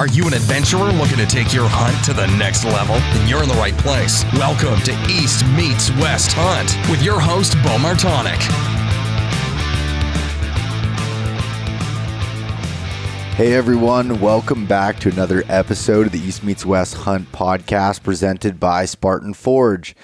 Are you an adventurer looking to take your hunt to the next level? Then you're in the right place. Welcome to East Meets West Hunt with your host, Beau Martonik. Hey everyone, welcome back to another episode of the East Meets West Hunt podcast presented by Spartan Forge.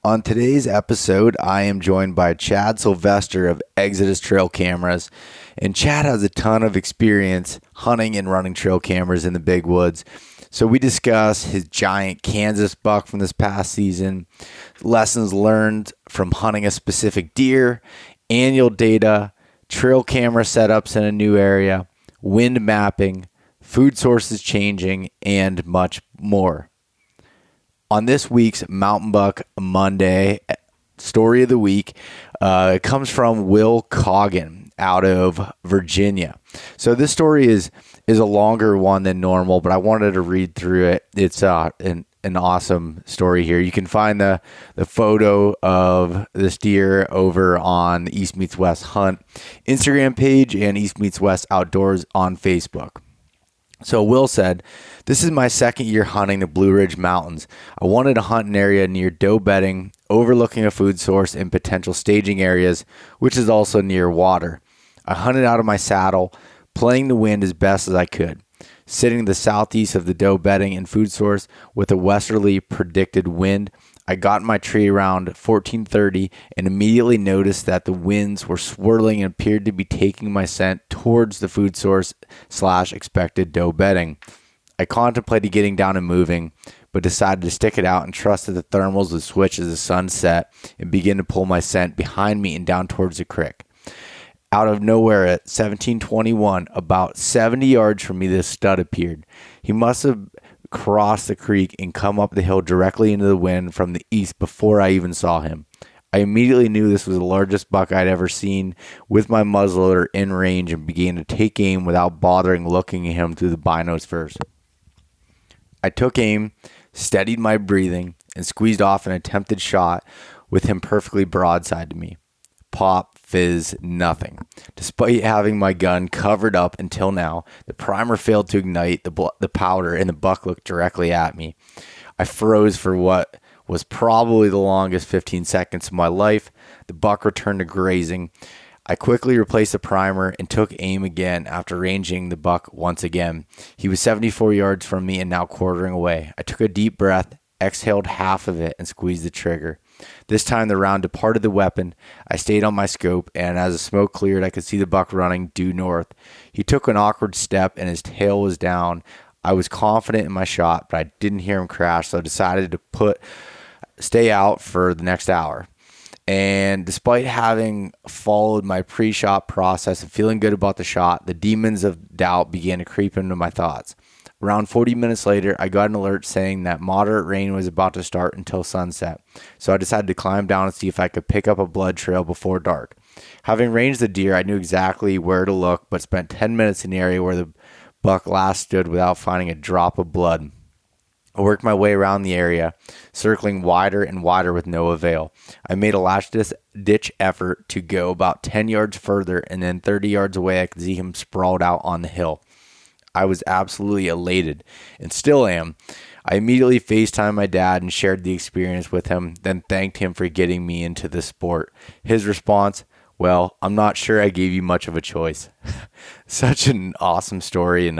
On today's episode, I am joined by Chad Sylvester of Exodus Trail Cameras. And Chad has a ton of experience hunting and running trail cameras in the big woods. So we discuss his giant Kansas buck from this past season, lessons learned from hunting a specific deer, annual data, trail camera setups in a new area, wind mapping, food sources changing, and much more. On this week's Mountain Buck Monday story of the week, it comes from Will Coggin out of Virginia. So this story is a longer one than normal, but I wanted to read through it. It's an awesome story here. You can find the photo of this deer over on the East Meets West Hunt Instagram page and East Meets West Outdoors on Facebook. So Will said, "This is my second year hunting the Blue Ridge Mountains. I wanted to hunt an area near doe bedding, overlooking a food source and potential staging areas, which is also near water. I hunted out of my saddle, playing the wind as best as I could, sitting to the southeast of the doe bedding and food source with a westerly predicted wind. I got in my tree around 14:30 and immediately noticed that the winds were swirling and appeared to be taking my scent towards the food source / expected doe bedding. I contemplated getting down and moving, but decided to stick it out and trust that the thermals would switch as the sun set and begin to pull my scent behind me and down towards the creek. Out of nowhere at 17:21, about 70 yards from me, this stud appeared. He must have crossed the creek and come up the hill directly into the wind from the east before I even saw him. I immediately knew this was the largest buck I'd ever seen with my muzzleloader in range and began to take aim without bothering looking at him through the binos first. I took aim, steadied my breathing, and squeezed off an attempted shot with him perfectly broadside to me. Pop, fizz, nothing. Despite having my gun covered up until now, the primer failed to ignite the powder and the buck looked directly at me. I froze for what was probably the longest 15 seconds of my life. The buck returned to grazing. I quickly replaced the primer and took aim again after ranging the buck once again. He was 74 yards from me and now quartering away. I took a deep breath, exhaled half of it, and squeezed the trigger. This time the round departed the weapon. I stayed on my scope, and as the smoke cleared, I could see the buck running due north. He took an awkward step, and his tail was down. I was confident in my shot, but I didn't hear him crash, so I decided to stay out for the next hour. And despite having followed my pre-shot process and feeling good about the shot, the demons of doubt began to creep into my thoughts. Around 40 minutes later, I got an alert saying that moderate rain was about to start until sunset, so I decided to climb down and see if I could pick up a blood trail before dark. Having ranged the deer, I knew exactly where to look, but spent 10 minutes in the area where the buck last stood without finding a drop of blood. I worked my way around the area, circling wider and wider with no avail. I made a last-ditch effort to go about 10 yards further, and then 30 yards away I could see him sprawled out on the hill. I was absolutely elated, and still am. I immediately FaceTimed my dad and shared the experience with him, then thanked him for getting me into the sport. His response, "Well, I'm not sure I gave you much of a choice." Such an awesome story, and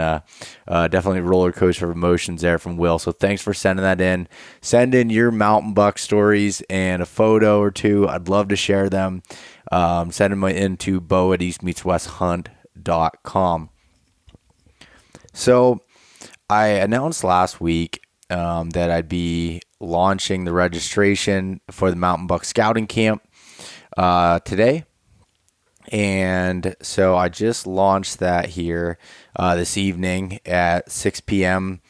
definitely a roller coaster of emotions there from Will. So thanks for sending that in. Send in your mountain buck stories and a photo or two. I'd love to share them. Send them in to beau@eastmeetswesthunt.com. So I announced last week that I'd be launching the registration for the Mountain Buck Scouting Camp today. And so I just launched that here this evening at 6 p.m.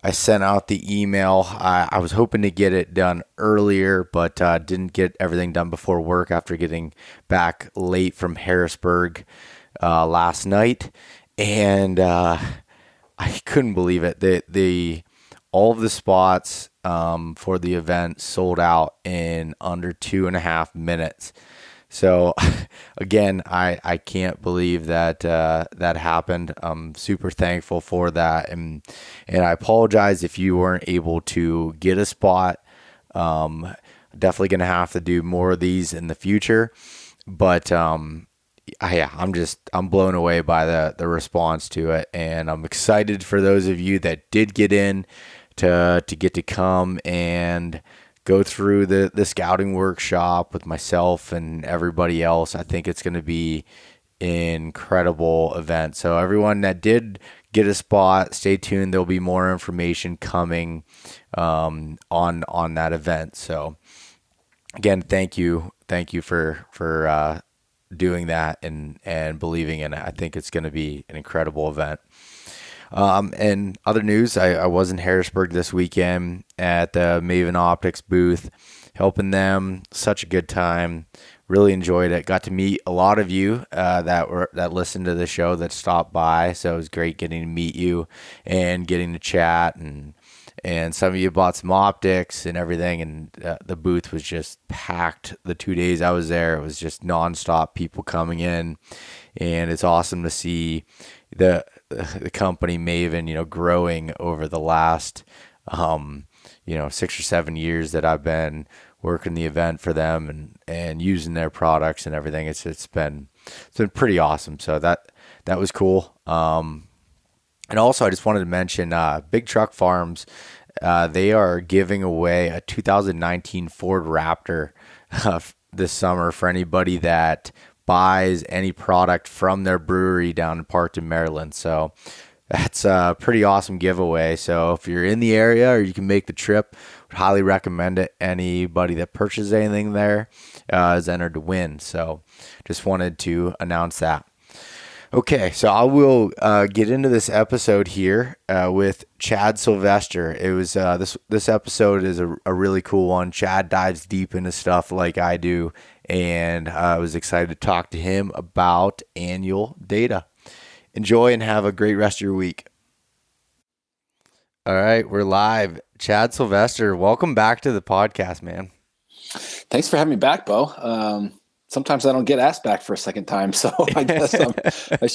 I sent out the email. I was hoping to get it done earlier, but didn't get everything done before work after getting back late from Harrisburg last night. And I couldn't believe it. All of the spots for the event sold out in under 2.5 minutes. So again, I can't believe that that happened. I'm super thankful for that, and I apologize if you weren't able to get a spot. Definitely gonna have to do more of these in the future, but I'm blown away by the response to it, and I'm excited for those of you that did get in to get to come and go through the scouting workshop with myself and everybody else. I think it's going to be an incredible event. So everyone that did get a spot, stay tuned. There'll be more information coming on that event. So again, thank you for doing that and believing in it. I think it's going to be an incredible event. And other news, I was in Harrisburg this weekend at the Maven Optics booth, helping them. Such a good time. Really enjoyed it. Got to meet a lot of you that listened to the show, that stopped by. So it was great getting to meet you and getting to chat, and some of you bought some optics and everything. And the booth was just packed. The 2 days I was there, it was just nonstop people coming in, and it's awesome to see the company Maven, growing over the last, 6 or 7 years that I've been working the event for them and using their products and everything. It's been pretty awesome. So that was cool. And also I just wanted to mention, Big Truck Farms, they are giving away a 2019 Ford Raptor this summer for anybody that buys any product from their brewery down in Parkton, Maryland. So that's a pretty awesome giveaway. So if you're in the area or you can make the trip, would highly recommend it. Anybody that purchases anything there is entered to win. So just wanted to announce that. Okay, so I will get into this episode here with Chad Sylvester. It was this episode is a really cool one. Chad dives deep into stuff like I do, and I was excited to talk to him about annual data. Enjoy and have a great rest of your week. All right, we're live. Chad Sylvester, welcome back to the podcast, man. Thanks for having me back, Beau. Sometimes I don't get asked back for a second time, so I guess I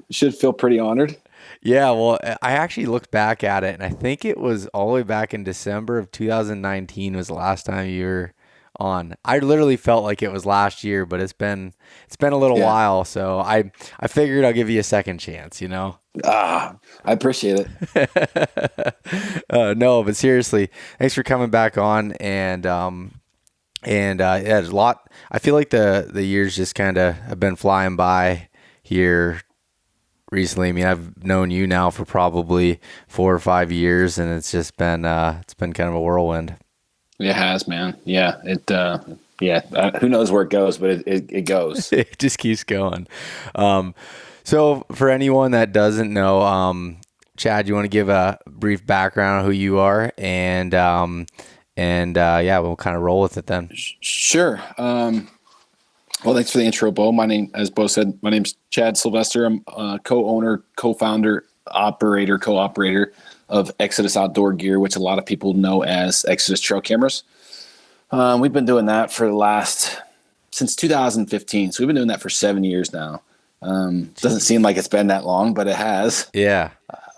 should feel pretty honored. Yeah, well, I actually looked back at it, and I think it was all the way back in December of 2019 was the last time you were on. I literally felt like it was last year, but it's been a little while, so I figured I'll give you a second chance, I appreciate it. No, but seriously, thanks for coming back on, and there's a lot. I feel like the years just kind of have been flying by here recently. I mean, I've known you now for probably 4 or 5 years, and it's just been kind of a whirlwind. It has, man. Yeah. Who knows where it goes, but it goes. It just keeps going. So for anyone that doesn't know, Chad, you want to give a brief background on who you are, and we'll kind of roll with it then. Sure. Well, thanks for the intro, Beau. As Beau said, my name's Chad Sylvester. I'm co-owner, co-founder, co-operator of Exodus Outdoor Gear, which a lot of people know as Exodus Trail Cameras. We've been doing that since 2015. So we've been doing that for 7 years now. Doesn't seem like it's been that long, but it has. Yeah.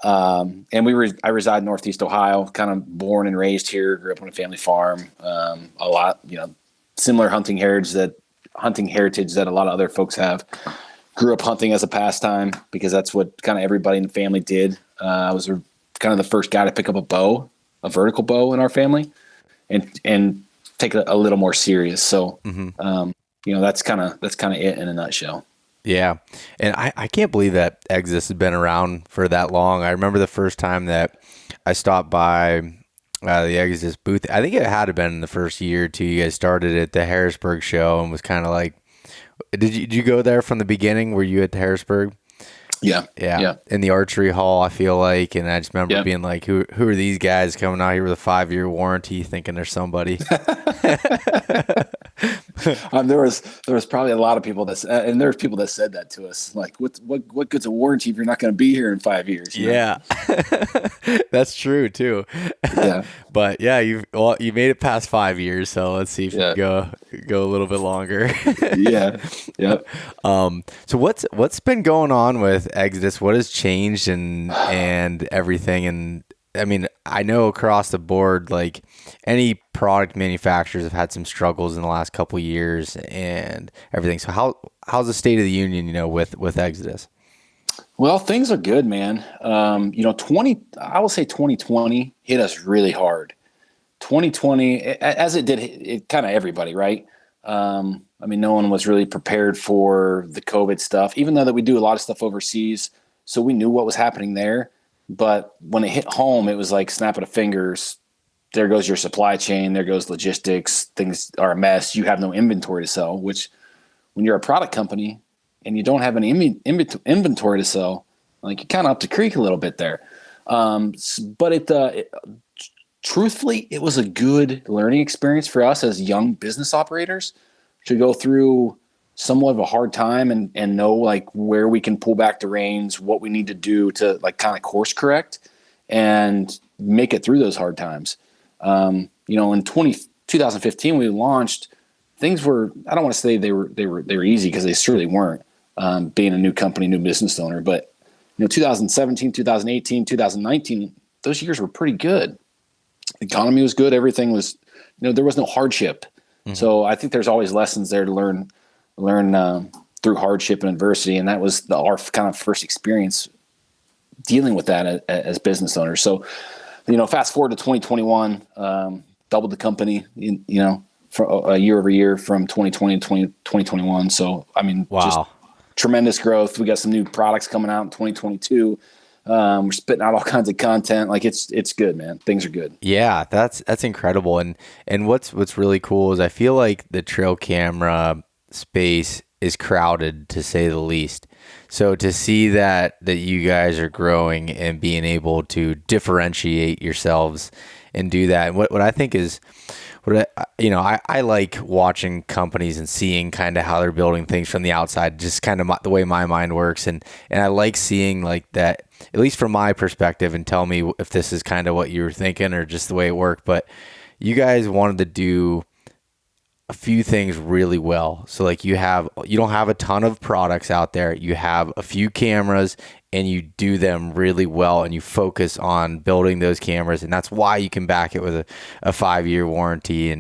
And I reside in Northeast Ohio, kind of born and raised here, grew up on a family farm, a lot, similar hunting heritage that a lot of other folks have. Grew up hunting as a pastime because that's what kind of everybody in the family did. I was kind of the first guy to pick up a vertical bow in our family and take it a little more serious. So, that's kind of it in a nutshell. Yeah. And I can't believe that Exodus has been around for that long. I remember the first time that I stopped by the Exodus booth. I think it had to have been the first year or two you guys started at the Harrisburg show, and was kind of like, did you go there from the beginning? Were you at the Harrisburg? Yeah. In the archery hall, I feel like, and I just remember being like, who are these guys coming out here with a 5-year warranty thinking they're somebody? There was probably a lot of people and there's people that said that to us. Like, what good's a warranty if you're not going to be here in 5 years? Yeah, that's true too. Yeah. But yeah, you made it past 5 years, so let's see if you can go a little bit longer. Yeah. Yep. So what's been going on with Exodus? What has changed and everything? And I mean, I know across the board, like any product manufacturers have had some struggles in the last couple of years and everything. So how's the state of the union, with Exodus? Well, things are good, man. I will say 2020 hit us really hard. 2020, as it did, it kind of everybody, right? I mean, no one was really prepared for the COVID stuff, even though that we do a lot of stuff overseas. So we knew what was happening there. But when it hit home, it was like snapping of fingers. There goes your supply chain. There goes logistics. Things are a mess. You have no inventory to sell, which when you're a product company and you don't have any inventory to sell, like you kind of up the creek a little bit there. But truthfully, it was a good learning experience for us as young business operators to go through somewhat of a hard time and know like where we can pull back the reins, what we need to do to like kind of course correct and make it through those hard times. In 2015, we launched, things were, I don't want to say they were easy because they surely weren't, being a new company, new business owner, but 2017, 2018, 2019, those years were pretty good. The economy was good. Everything was, there was no hardship. Mm-hmm. So I think there's always lessons there to learn through hardship and adversity. And that was our kind of first experience dealing with that as business owners. So, fast forward to 2021, doubled the company, for year over year from 2020 to 2021. So, I mean, wow. Just tremendous growth. We got some new products coming out in 2022. We're spitting out all kinds of content. Like it's good, man. Things are good. Yeah, that's incredible. And what's really cool is I feel like the trail camera space is crowded, to say the least. So to see that you guys are growing and being able to differentiate yourselves and do that, and what I think is, I like watching companies and seeing kind of how they're building things from the outside, just kind of the way my mind works. And I like seeing like that, at least from my perspective, and tell me if this is kind of what you were thinking or just the way it worked. But you guys wanted to do a few things really well. So like you don't have a ton of products out there. You have a few cameras and you do them really well and you focus on building those cameras. And that's why you can back it with a 5-year warranty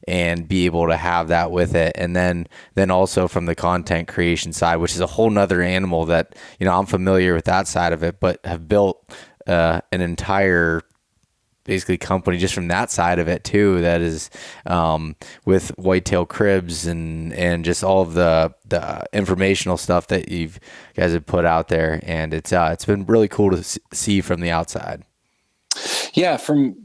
and be able to have that with it. And then also from the content creation side, which is a whole nother animal that, I'm familiar with that side of it, but have built an entire basically company just from that side of it too, that is with whitetail cribs and just all of the informational stuff that you guys have put out there, and it's been really cool to see from the outside. Yeah, from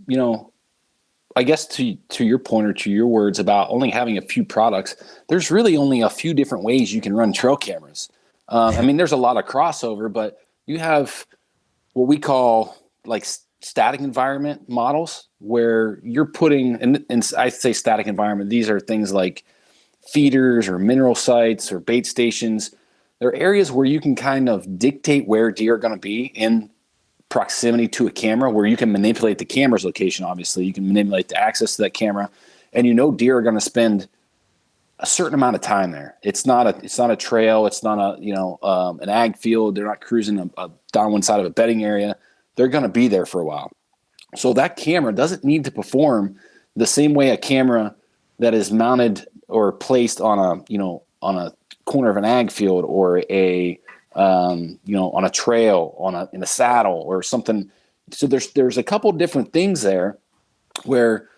I guess to your point or to your words about only having a few products, there's really only a few different ways you can run trail cameras. I mean, there's a lot of crossover, but you have what we call like static environment models where you're putting, and I say static environment, these are things like feeders or mineral sites or bait stations. They're areas where you can kind of dictate where deer are going to be in proximity to a camera, where you can manipulate the camera's location. Obviously, you can manipulate the access to that camera, and deer are going to spend a certain amount of time there. It's not a trail. It's not an ag field. They're not cruising down one side of a bedding area. They're going to be there for a while. So that camera doesn't need to perform the same way a camera that is mounted or placed on a corner of an ag field or on a trail, in a saddle or something. So there's a couple different things there where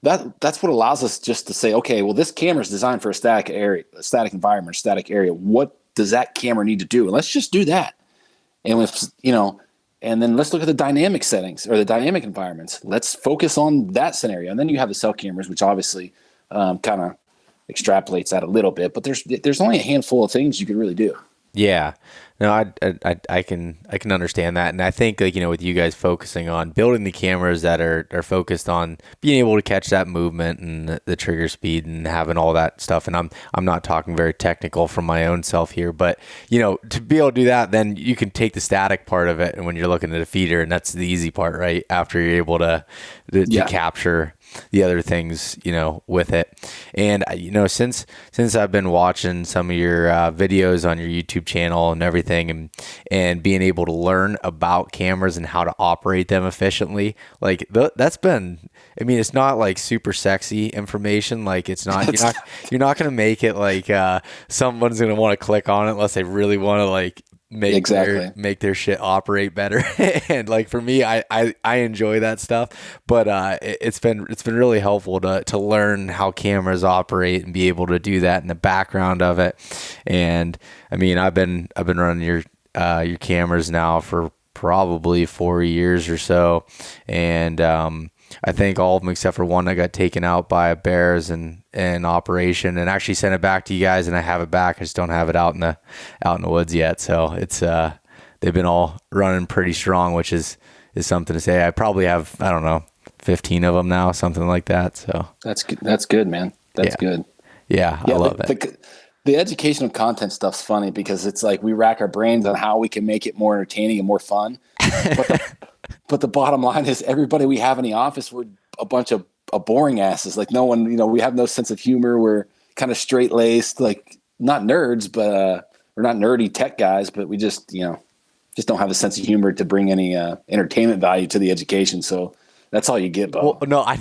that's what allows us just to say, okay, well, this camera is designed for a static environment, a static area. What does that camera need to do? And let's just do that. And then let's look at the dynamic settings or the dynamic environments. Let's focus on that scenario. And then you have the cell cameras, which obviously kind of extrapolates that a little bit. But there's only a handful of things you can really do. Yeah, No, I can understand that, and I think like with you guys focusing on building the cameras that are focused on being able to catch that movement and the trigger speed and having all that stuff. And I'm not talking very technical from my own self here, but to be able to do that, then you can take the static part of it, and when you're looking at a feeder, and that's the easy part, right? After you're able to capture the other things, with it. And since I've been watching some of your videos on your YouTube channel and everything, and being able to learn about cameras and how to operate them efficiently, like that's been, it's not like super sexy information. Like it's not, you're not going to make it like someone's going to want to click on it unless they really want to like make their shit operate better. And like for me, I enjoy that stuff, but it's been really helpful to learn how cameras operate and be able to do that in the background of it. And I've been running your cameras now for probably 4 years or so, and I think all of them except for one that got taken out by bears in operation, and actually sent it back to you guys, and I have it back. I just don't have it out in the woods yet. So it's they've been all running pretty strong, which is something to say. I probably have, I don't know, 15 of them now, something like that. So that's good, man. That's good. Yeah, I love it. The educational content stuff's funny because it's like we rack our brains on how we can make it more entertaining and more fun. But the bottom line is everybody we have in the office, we're a bunch of boring asses. Like no one, we have no sense of humor. We're kind of straight laced, like not nerds, but we're not nerdy tech guys, but we just don't have a sense of humor to bring any entertainment value to the education. So that's all you get, Beau. Well, no, I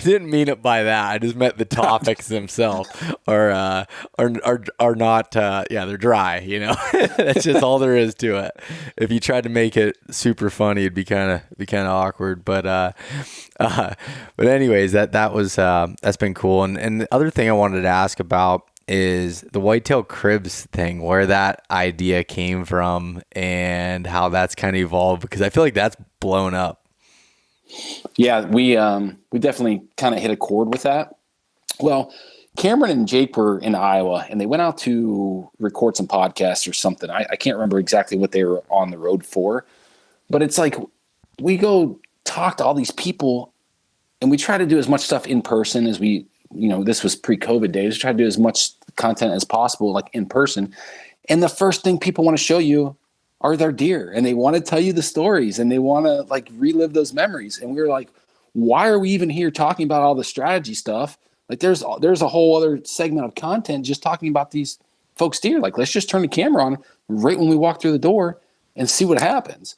didn't mean it by that. I just meant the topics themselves are not. They're dry. That's just all there is to it. If you tried to make it super funny, it'd be kind of awkward. But anyways, that's been cool. And the other thing I wanted to ask about is the whitetail cribs thing, where that idea came from and how that's kind of evolved, because I feel like that's blown up. Yeah, we definitely kind of hit a chord with that. Well, Cameron and Jake were in Iowa, and they went out to record some podcasts or something. I can't remember exactly what they were on the road for, but it's like we go talk to all these people, and we try to do as much stuff in person as we, this was pre-COVID days. We try to do as much content as possible, like in person. And the first thing people want to show you are their deer, and they want to tell you the stories, and they want to like relive those memories. And we were like, why are we even here talking about all the strategy stuff? Like there's a whole other segment of content just talking about these folks' deer. Like, let's just turn the camera on right when we walk through the door and see what happens.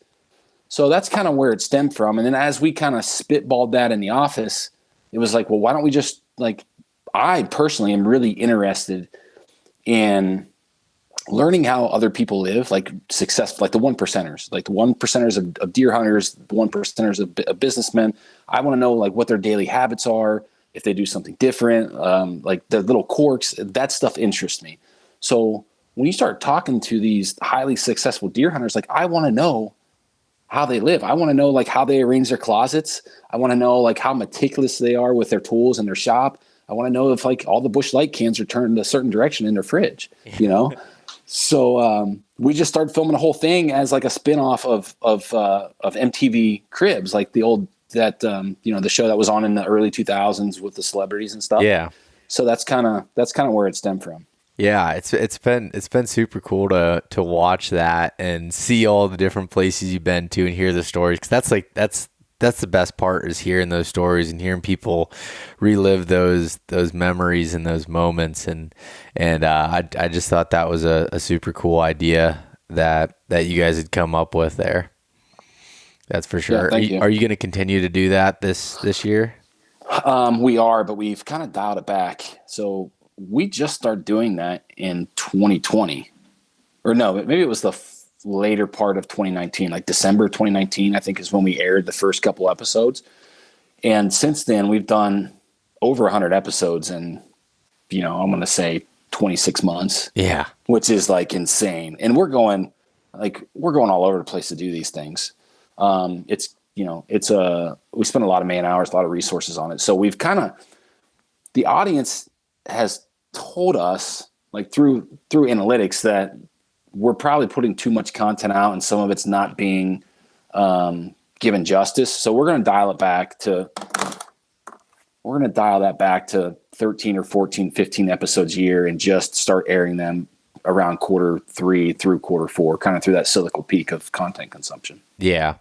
So that's kind of where it stemmed from. And then as we kind of spitballed that in the office, it was like, well, why don't we just like, I personally am really interested in learning how other people live, like successful, like the 1%ers, like the 1%ers of deer hunters, the 1%ers of businessmen. I want to know like what their daily habits are, if they do something different, like the little quirks. That stuff interests me. So when you start talking to these highly successful deer hunters, like I want to know how they live. I want to know like how they arrange their closets. I want to know like how meticulous they are with their tools in their shop. I want to know if like all the Busch Light cans are turned a certain direction in their fridge, So we just started filming the whole thing as like a spinoff of MTV Cribs, like the old the show that was on in the early 2000s with the celebrities and stuff. Yeah. So that's kind of where it stemmed from. Yeah, it's been super cool to watch that and see all the different places you've been to and hear the stories, because that's the best part, is hearing those stories and hearing people relive those memories and those moments. And I just thought that was a super cool idea that you guys had come up with there. That's for sure. Yeah, are you going to continue to do that this year? We are, but we've kind of dialed it back. So we just started doing that in 2020, or no, maybe it was the later part of 2019, like December 2019, I think is when we aired the first couple episodes. And since then we've done over 100 episodes in, I'm going to say 26 months. Yeah. Which is like insane. And we're going all over the place to do these things. We spend a lot of man hours, a lot of resources on it. So we've the audience has told us like through analytics that we're probably putting too much content out, and some of it's not being given justice. So we're going to dial that back to 13 or 14, 15 episodes a year, and just start airing them around Q3 through Q4, kind of through that cyclical peak of content consumption. Yeah.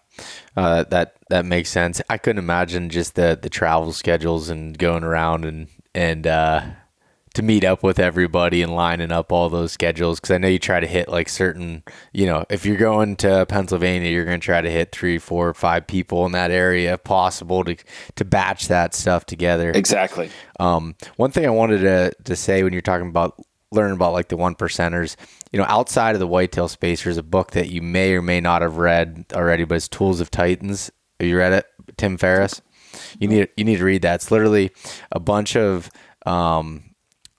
That makes sense. I couldn't imagine just the travel schedules and going around and to meet up with everybody and lining up all those schedules. Cause I know you try to hit like certain, if you're going to Pennsylvania, you're going to try to hit 3, 4, 5 people in that area if possible to batch that stuff together. Exactly. One thing I wanted to say when you're talking about learning about like the 1%ers, outside of the whitetail space, there's a book that you may or may not have read already, but it's Tools of Titans. Have you read it? Tim Ferriss. You need to read that. It's literally a bunch of, I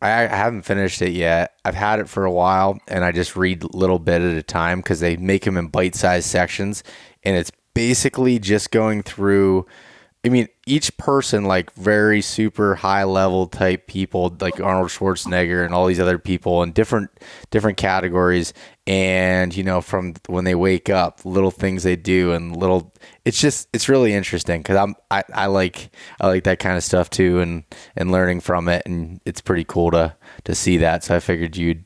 haven't finished it yet. I've had it for a while, and I just read a little bit at a time because they make them in bite-sized sections, and it's basically just going through. I mean, each person, like very super high level type people, like Arnold Schwarzenegger and all these other people in different categories. And, from when they wake up, little things they do and it's really interesting because I like that kind of stuff too, and learning from it. And it's pretty cool to see that. So I figured you'd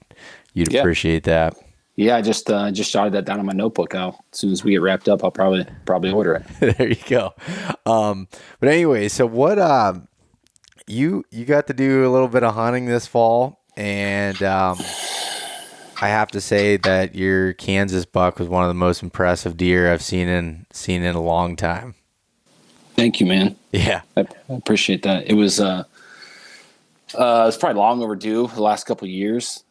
appreciate that. Yeah, I just jotted that down on my notebook. As soon as we get wrapped up, I'll probably order it. There you go. But anyway, so what you got to do a little bit of hunting this fall, and I have to say that your Kansas buck was one of the most impressive deer I've seen in a long time. Thank you, man. Yeah, I appreciate that. It was probably long overdue the last couple of years.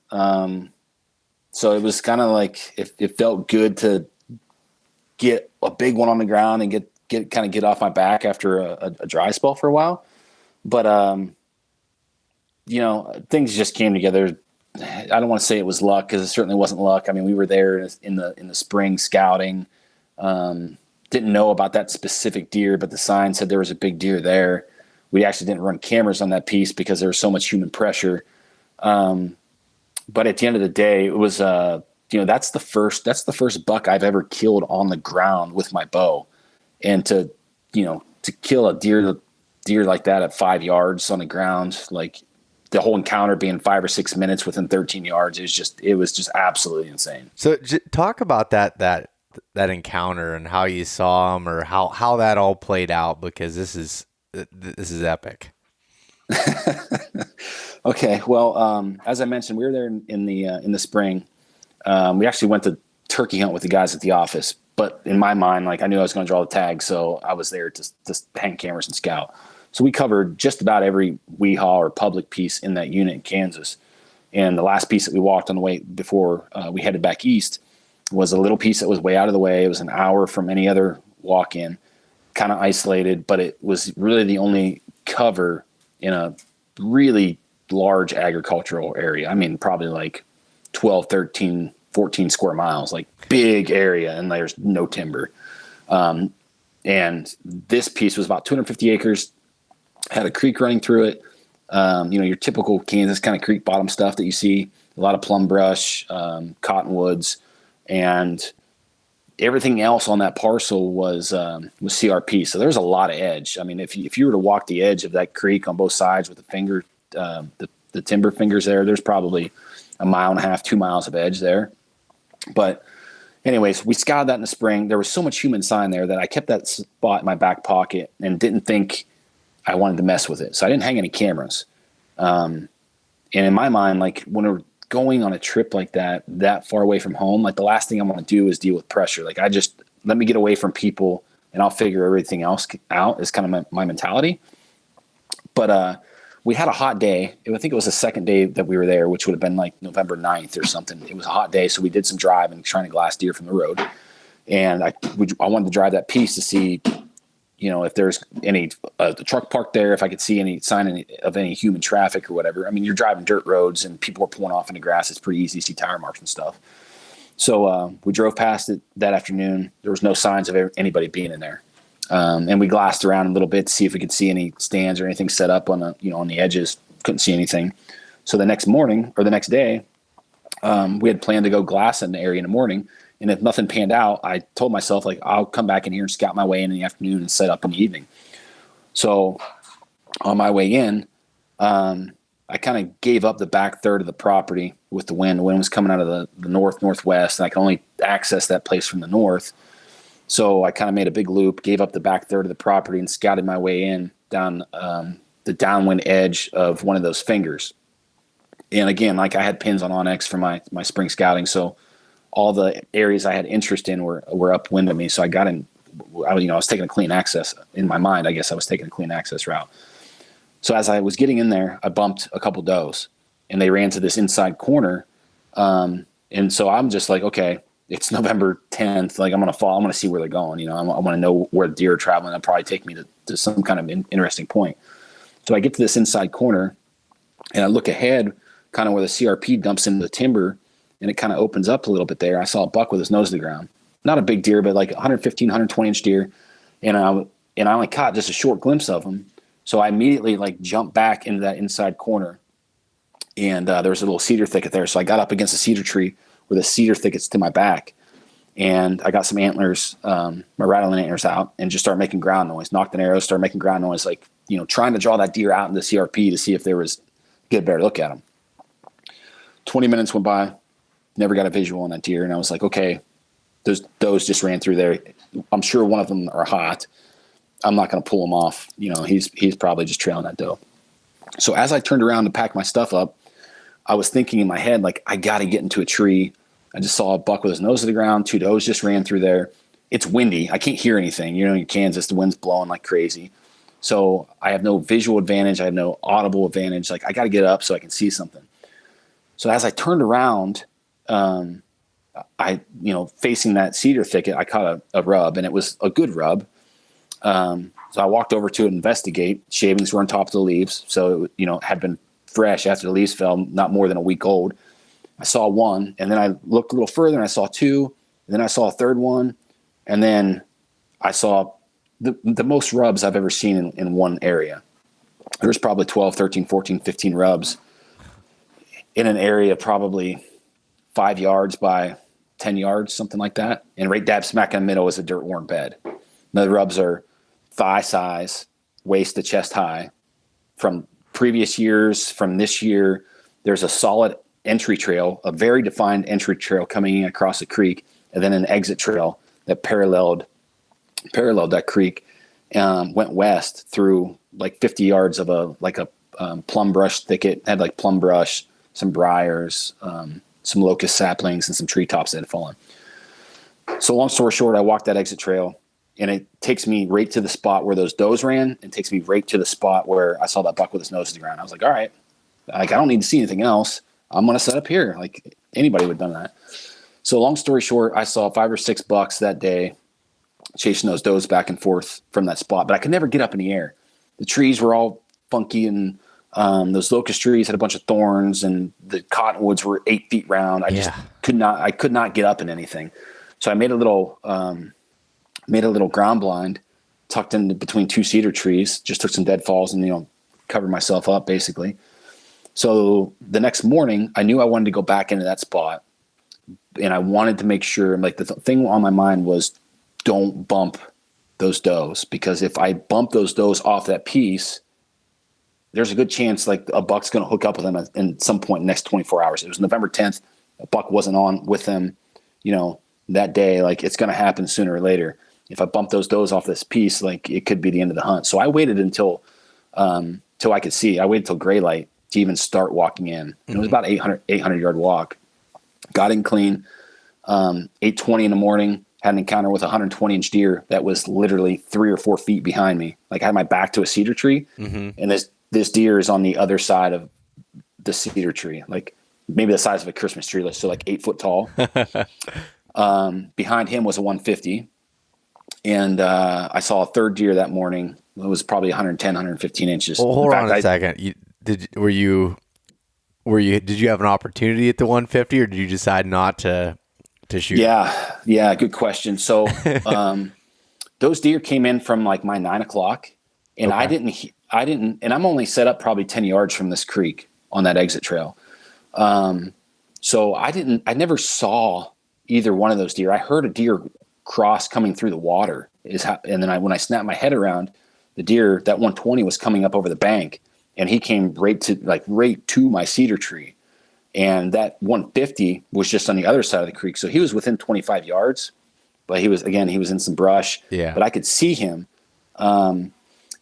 So it was kind of like it felt good to get a big one on the ground and get off my back after a dry spell for a while. But things just came together. I don't want to say it was luck, because it certainly wasn't luck. I mean, we were there in the spring scouting. Didn't know about that specific deer, but the sign said there was a big deer there. We actually didn't run cameras on that piece because there was so much human pressure. But at the end of the day, it was, that's the first buck I've ever killed on the ground with my bow. And to kill a deer like that at 5 yards on the ground, like the whole encounter being 5 or 6 minutes within 13 yards, it was just absolutely insane. So talk about that encounter and how you saw him, or how that all played out, because this is epic. Okay. Well, as I mentioned, we were there in the spring. We actually went to turkey hunt with the guys at the office, but in my mind, like, I knew I was going to draw the tag, so I was there to hang cameras and scout. So we covered just about every weehaw or public piece in that unit in Kansas. And the last piece that we walked on the way before we headed back east was a little piece that was way out of the way. It was an hour from any other walk-in, kind of isolated, but it was really the only cover in a really large agricultural area. I mean, probably like 12, 13, 14 square miles, like big area, and there's no timber. And this piece was about 250 acres, had a creek running through it. Your typical Kansas kind of creek bottom stuff that you see, a lot of plum brush, cottonwoods, and everything else on that parcel was CRP. So there's a lot of edge. I mean, if you were to walk the edge of that creek on both sides with the finger, the timber fingers there's probably 1.5 miles, 2 miles of edge there. But anyways, we scouted that in the spring. There was so much human sign there that I kept that spot in my back pocket and didn't think I wanted to mess with it. So I didn't hang any cameras. And in my mind, like, when we're going on a trip like that far away from home, like, the last thing I want to do is deal with pressure. Like, let me get away from people and I'll figure everything else out, is kind of my mentality. But we had a hot day. I think it was the second day that we were there, which would have been like November 9th or something. It was a hot day. So we did some driving, trying to glass deer from the road. And I wanted to drive that piece to see, if there's any the truck parked there, if I could see any sign of any human traffic or whatever. I mean, you're driving dirt roads and people are pulling off in the grass. It's pretty easy to see tire marks and stuff. So we drove past it that afternoon. There was no signs of anybody being in there. And we glassed around a little bit to see if we could see any stands or anything set up on the edges. Couldn't see anything. So the next morning or the next day, We had planned to go glass in the area in the morning. And if nothing panned out, I told myself, like, I'll come back in here and scout my way in the afternoon and set up in the evening. So on my way in, I kind of gave up the back third of the property with the wind. The wind was coming out of the northwest, and I could only access that place from the north. So I kind of made a big loop, gave up the back third of the property, and scouted my way in down the downwind edge of one of those fingers. And again, like, I had pins on Onyx for my spring scouting, so all the areas I had interest in were upwind of me. So I got in, I was taking a clean access in my mind. I guess I was taking a clean access route. So as I was getting in there, I bumped a couple does, and they ran to this inside corner. And so I'm just like, okay, it's November 10th. Like, I'm going to see where they're going. I want to know where the deer are traveling. They'll probably take me to some kind of interesting point. So I get to this inside corner, and I look ahead, kind of where the CRP dumps into the timber, and it kind of opens up a little bit there. I saw a buck with his nose to the ground. Not a big deer, but like 115, 120 inch deer. And I only caught just a short glimpse of him. So I immediately jumped back into that inside corner, and there was a little cedar thicket there. So I got up against a cedar tree with a cedar thickets to my back, and I got some antlers, my rattling antlers out, and just started making ground noise, knocked an arrow, started making ground noise, trying to draw that deer out into CRP to see if there was, get a better look at him. 20 minutes went by, never got a visual on that deer. And I was like, okay, those does just ran through there. I'm sure one of them are hot. I'm not going to pull him off. He's probably just trailing that doe. So as I turned around to pack my stuff up, I was thinking in my head, like, I got to get into a tree. I just saw a buck with his nose to the ground. 2 does just ran through there. It's windy. I can't hear anything. In Kansas, the wind's blowing like crazy. So I have no visual advantage. I have no audible advantage. Like, I got to get up so I can see something. So as I turned around, facing that cedar thicket, I caught a rub, and it was a good rub. So I walked over to investigate. Shavings were on top of the leaves. So, had been fresh after the leaves fell, not more than a week old. I saw one, and then I looked a little further, and I saw 2, and then I saw a third one. And then I saw the most rubs I've ever seen in one area. There was probably 12, 13, 14, 15 rubs in an area probably 5 yards by 10 yards, something like that. And right dab smack in the middle is a dirt worn bed. Now, the rubs are thigh size, waist to chest high. From previous years, from this year, there's a solid entry trail, a very defined entry trail coming in across the creek, and then an exit trail that paralleled that creek, went west through like 50 yards of a plum brush thicket. It had like plum brush, some briars, some locust saplings, and some treetops that had fallen. So long story short, I walked that exit trail, and it takes me right to the spot where those does ran, and takes me right to the spot where I saw that buck with his nose to the ground. I was like, all right, I don't need to see anything else. I'm going to set up here. Like, anybody would have done that. So long story short, I saw 5 or 6 bucks that day chasing those does back and forth from that spot, but I could never get up in the air. The trees were all funky, and those locust trees had a bunch of thorns, and the cottonwoods were 8 feet round. I could not get up in anything. So I made a little ground blind tucked in between 2 cedar trees, just took some deadfalls and, covered myself up basically. So the next morning I knew I wanted to go back into that spot, and I wanted to make sure, like, the thing on my mind was, don't bump those does, because if I bump those does off that piece, there's a good chance like a buck's going to hook up with them at some point in the next 24 hours. It was November 10th. A buck wasn't on with them, that day. Like, it's going to happen sooner or later. If I bump those does off this piece, like, it could be the end of the hunt. So I waited until I could see. I waited till gray light to even start walking in. And it was about 800 yard walk. Got in clean. 8:20 in the morning, had an encounter with a 120 inch deer that was literally 3 or 4 feet behind me. Like, I had my back to a cedar tree, and this deer is on the other side of the cedar tree, like maybe the size of a Christmas tree, so like 8 foot tall. Behind him was a 150. And I saw a third deer that morning. It was probably 110, 115 inches. Well, hold on a second. Did you have an opportunity at the 150, or did you decide not to shoot? Yeah. Good question. So those deer came in from like my 9 o'clock, and okay. I didn't, and I'm only set up probably 10 yards from this creek on that exit trail. So So I never saw either one of those deer. I heard a deer cross coming through the water and then when I snapped my head around, the deer, that 120 was coming up over the bank, and he came right to my cedar tree. And that 150 was just on the other side of the creek. So he was within 25 yards, but he was in some brush, but I could see him. And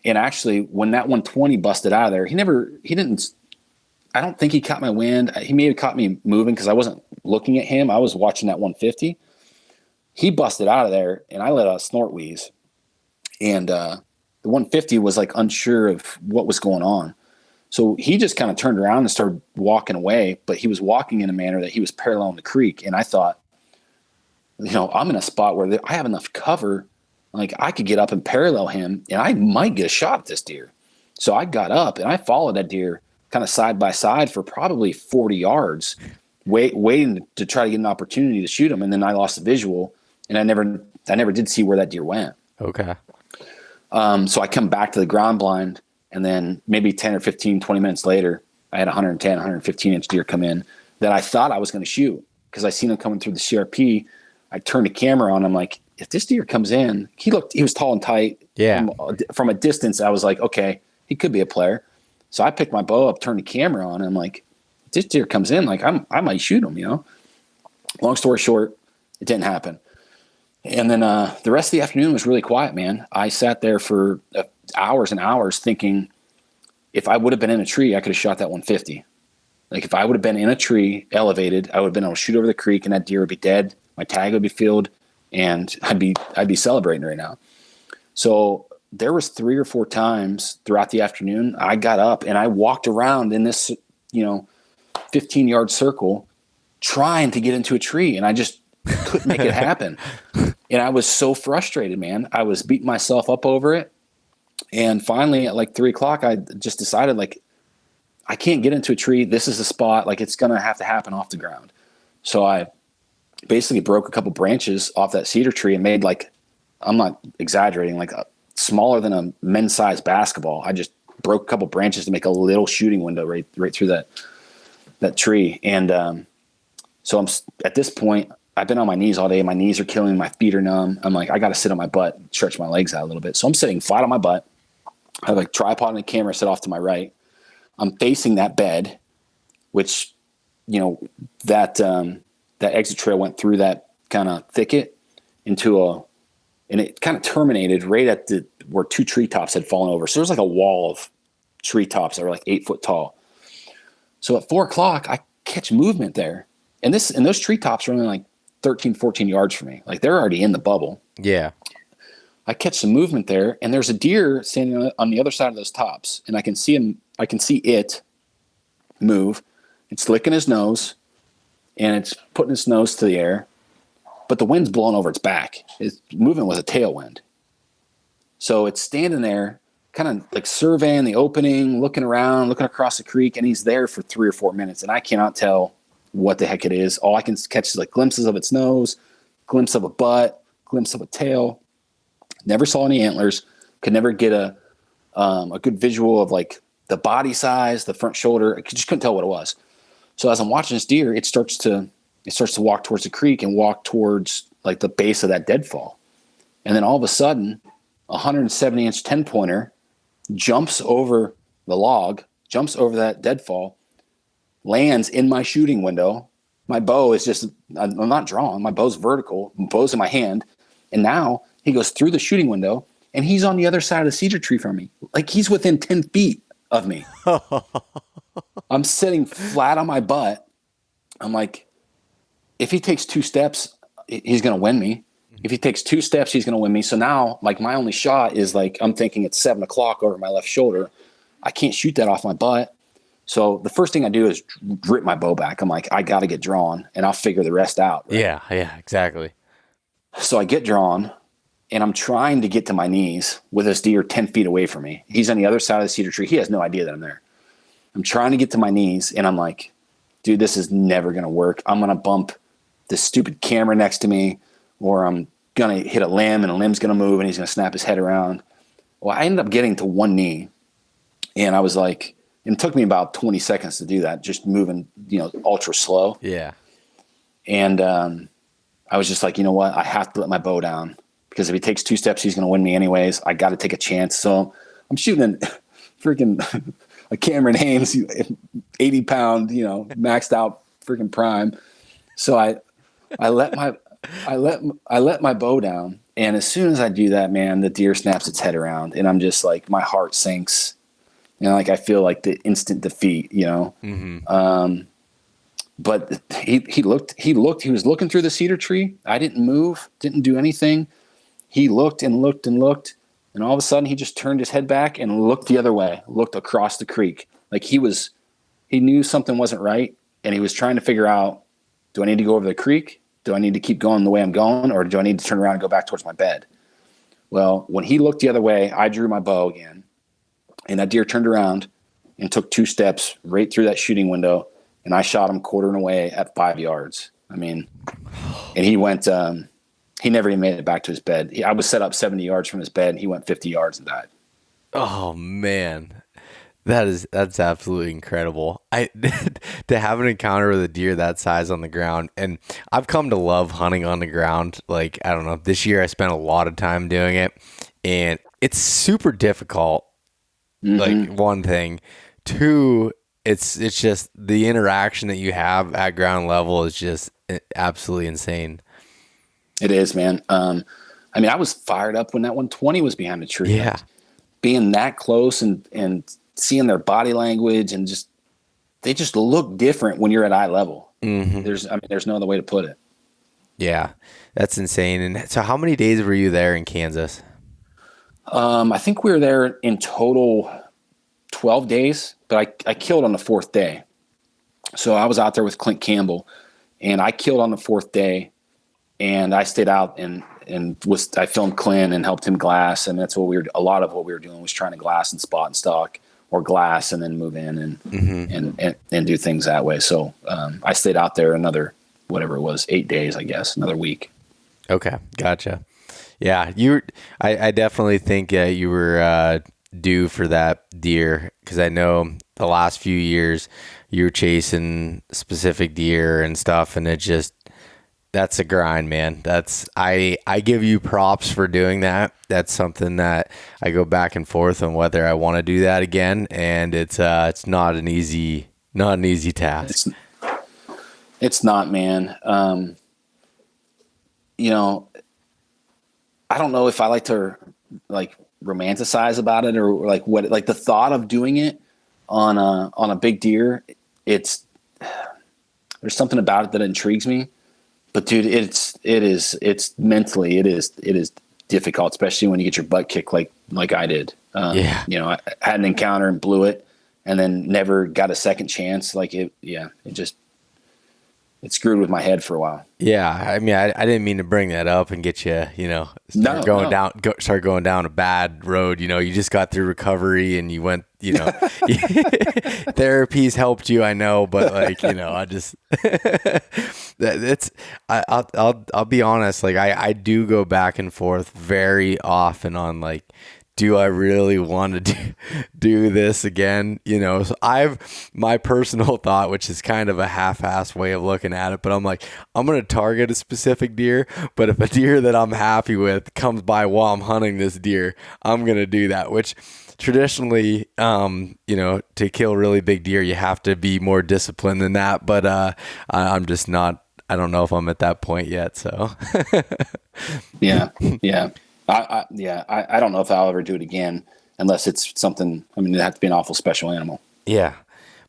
actually when that 120 busted out of there, I don't think he caught my wind. He may have caught me moving because I wasn't looking at him. I was watching that 150. He busted out of there, and I let out a snort wheeze. And the 150 was like unsure of what was going on. So he just kind of turned around and started walking away, but he was walking in a manner that he was paralleling the creek. And I thought, I'm in a spot where I have enough cover. Like I could get up and parallel him, and I might get a shot at this deer. So I got up and I followed that deer kind of side by side for probably 40 yards, waiting to try to get an opportunity to shoot him. And then I lost the visual, and I never did see where that deer went. Okay. So I come back to the ground blind, and then maybe 10 or 15, 20 minutes later, I had 110, 115 inch deer come in that I thought I was going to shoot because I seen him coming through the CRP. I turned the camera on. I'm like, if this deer comes in, he was tall and tight. Yeah. From a distance, I was like, okay, he could be a player. So I picked my bow up, turned the camera on, and I'm like, if this deer comes in, like I might shoot him, Long story short, it didn't happen. And then the rest of the afternoon was really quiet, man. I sat there for hours and hours thinking, if I would have been in a tree, I could have shot that 150. Like if I would have been in a tree, elevated, I would have been able to shoot over the creek, and that deer would be dead. My tag would be filled, and I'd be celebrating right now. So there was 3 or 4 times throughout the afternoon, I got up and I walked around in this, 15-yard circle trying to get into a tree, and I just couldn't make it happen. And I was so frustrated, man. I was beating myself up over it. And finally at like 3:00, I just decided, like, I can't get into a tree. This is the spot. Like, it's going to have to happen off the ground. So I basically broke a couple branches off that cedar tree and made, like, I'm not exaggerating, like smaller than a men's size basketball. I just broke a couple branches to make a little shooting window right through that tree. And so I'm at this point, I've been on my knees all day. My knees are killing me. My feet are numb. I'm like, I got to sit on my butt, stretch my legs out a little bit. So I'm sitting flat on my butt. I have a tripod and a camera set off to my right. I'm facing that bed, which, that exit trail went through that kind of thicket and it kind of terminated right at where 2 treetops had fallen over. So there's like a wall of treetops that were like 8 foot tall. So at 4:00, I catch movement there. And those treetops are only like 13, 14 yards from me. Like they're already in the bubble. Yeah. I catch some movement there, and there's a deer standing on the other side of those tops, and I can see it move. It's licking his nose, and it's putting its nose to the air, but the wind's blowing over its back. Its movement was a tailwind. So it's standing there, kind of like surveying the opening, looking around, looking across the creek, and he's there for 3 or 4 minutes, and I cannot tell what the heck it is. All I can catch is like glimpses of its nose, glimpse of a butt, glimpse of a tail. Never saw any antlers. Could never get a good visual of like the body size, the front shoulder. I just couldn't tell what it was. So as I'm watching this deer, it starts to walk towards the creek and walk towards like the base of that deadfall. And then all of a sudden, a 170-inch 10-pointer jumps over the log, jumps over that deadfall, lands in my shooting window. My bow is just, I'm not drawn. My bow's vertical, bow's in my hand. And now he goes through the shooting window, and he's on the other side of the cedar tree from me. Like he's within 10 feet of me. I'm sitting flat on my butt. I'm like, if he takes 2 steps, he's going to win me. If he takes 2 steps, he's going to win me. So now, like, my only shot is like, I'm thinking it's 7:00 over my left shoulder. I can't shoot that off my butt. So the first thing I do is rip my bow back. I'm like, I got to get drawn, and I'll figure the rest out. Right? Yeah, exactly. So I get drawn, and I'm trying to get to my knees with this deer 10 feet away from me. He's on the other side of the cedar tree. He has no idea that I'm there. I'm trying to get to my knees, and I'm like, dude, this is never going to work. I'm going to bump this stupid camera next to me, or I'm going to hit a limb, and a limb's going to move, and he's going to snap his head around. Well, I ended up getting to one knee, and I was like, it took me about 20 seconds to do that, just moving, ultra slow. Yeah. And I was just like, you know what? I have to let my bow down, because if he takes 2 steps, he's going to win me anyways. I got to take a chance. So I'm shooting freaking a Cameron Hanes, 80 pound, maxed out freaking prime. So I let my bow down. And as soon as I do that, man, the deer snaps its head around, and I'm just like, my heart sinks. Like I feel like the instant defeat, Mm-hmm. But he was looking through the cedar tree. I didn't move, didn't do anything. He looked and looked and looked. And all of a sudden he just turned his head back and looked the other way, looked across the creek. Like he knew something wasn't right. And he was trying to figure out, do I need to go over the creek? Do I need to keep going the way I'm going? Or do I need to turn around and go back towards my bed? Well, when he looked the other way, I drew my bow again. And that deer turned around and took 2 steps right through that shooting window. And I shot him quartering away at 5 yards. I mean, and he went, he never even made it back to his bed. I was set up 70 yards from his bed, and he went 50 yards and died. Oh man, that's absolutely incredible. To have an encounter with a deer that size on the ground, and I've come to love hunting on the ground. Like, I don't know, this year I spent a lot of time doing it, and it's super difficult. Mm-hmm. Like, one thing, 2, it's just the interaction that you have at ground level is just absolutely insane. It is, man. I mean, I was fired up when that 120 was behind the tree. Yeah. Being that close and seeing their body language, and they just look different when you're at eye level. Mm-hmm. There's no other way to put it. Yeah, that's insane. And so how many days were you there in Kansas? I think we were there in total 12 days, but I killed on the 4th day. So I was out there with Clint Campbell, and I killed on the 4th day, and I stayed out and I filmed Clint and helped him glass. And that's a lot of what we were doing was trying to glass and spot and stock, or glass and then move in and, mm-hmm. and do things that way. So, I stayed out there another, whatever it was, 8 days, I guess, another week. Okay. Gotcha. Yeah. I definitely think you were, due for that deer, because I know the last few years you were chasing specific deer and stuff, and that's a grind, man. I give you props for doing that. That's something that I go back and forth on whether I want to do that again, and it's not an easy task. It's not, man. I don't know if I like to romanticize about it, or the thought of doing it on a big deer. There's something about it that intrigues me, but dude, it's mentally, it is difficult, especially when you get your butt kicked like I did. I had an encounter and blew it, and then never got a second chance. It screwed with my head for a while. Yeah, I mean, I didn't mean to bring that up and get you, start going down a bad road. You just got through recovery and you went, therapy's helped you, I know, but I just, I'll be honest. I do go back and forth very often on do I really want to do this again? So my personal thought, which is kind of a half-assed way of looking at it, but I'm like, I'm going to target a specific deer, but if a deer that I'm happy with comes by while I'm hunting this deer, I'm going to do that, which traditionally, to kill really big deer, you have to be more disciplined than that. But I'm just not, I don't know if I'm at that point yet. So yeah. I don't know if I'll ever do it again unless it's something. I mean, it'd have to be an awful special animal. Yeah,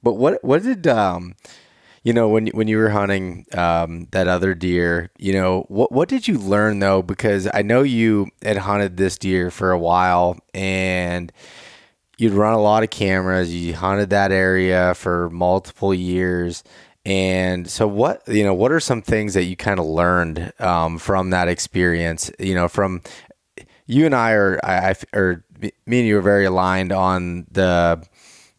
but what did when you were hunting that other deer, what did you learn though? Because I know you had hunted this deer for a while and you'd run a lot of cameras. You hunted that area for multiple years. And so what are some things that you kind of learned from that experience? From you and I me and you are very aligned on the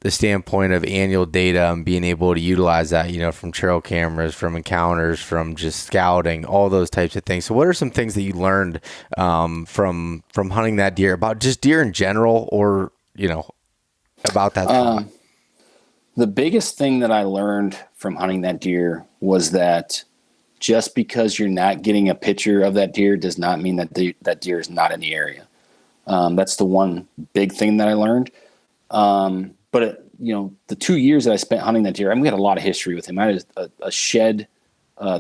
standpoint of annual data and being able to utilize that, from trail cameras, from encounters, from just scouting, all those types of things. So what are some things that you learned from hunting that deer, about just deer in general, or, about that? The biggest thing that I learned from hunting that deer was that just because you're not getting a picture of that deer does not mean that that deer is not in the area. That's the one big thing that I learned. The 2 years that I spent hunting that deer, I mean, we had a lot of history with him. I had a shed,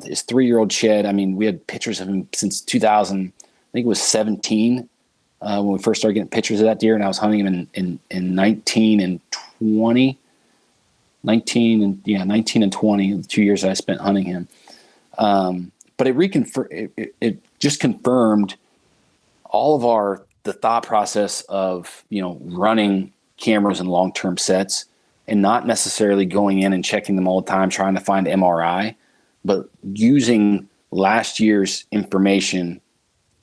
his 3-year-old shed. I mean, we had pictures of him since 2000, I think it was 17, when we first started getting pictures of that deer, and I was hunting him in 19 and 20. 19 and 20, the 2 years that I spent hunting him. But it just confirmed all of the thought process of, running cameras and long-term sets and not necessarily going in and checking them all the time, trying to find MRI, but using last year's information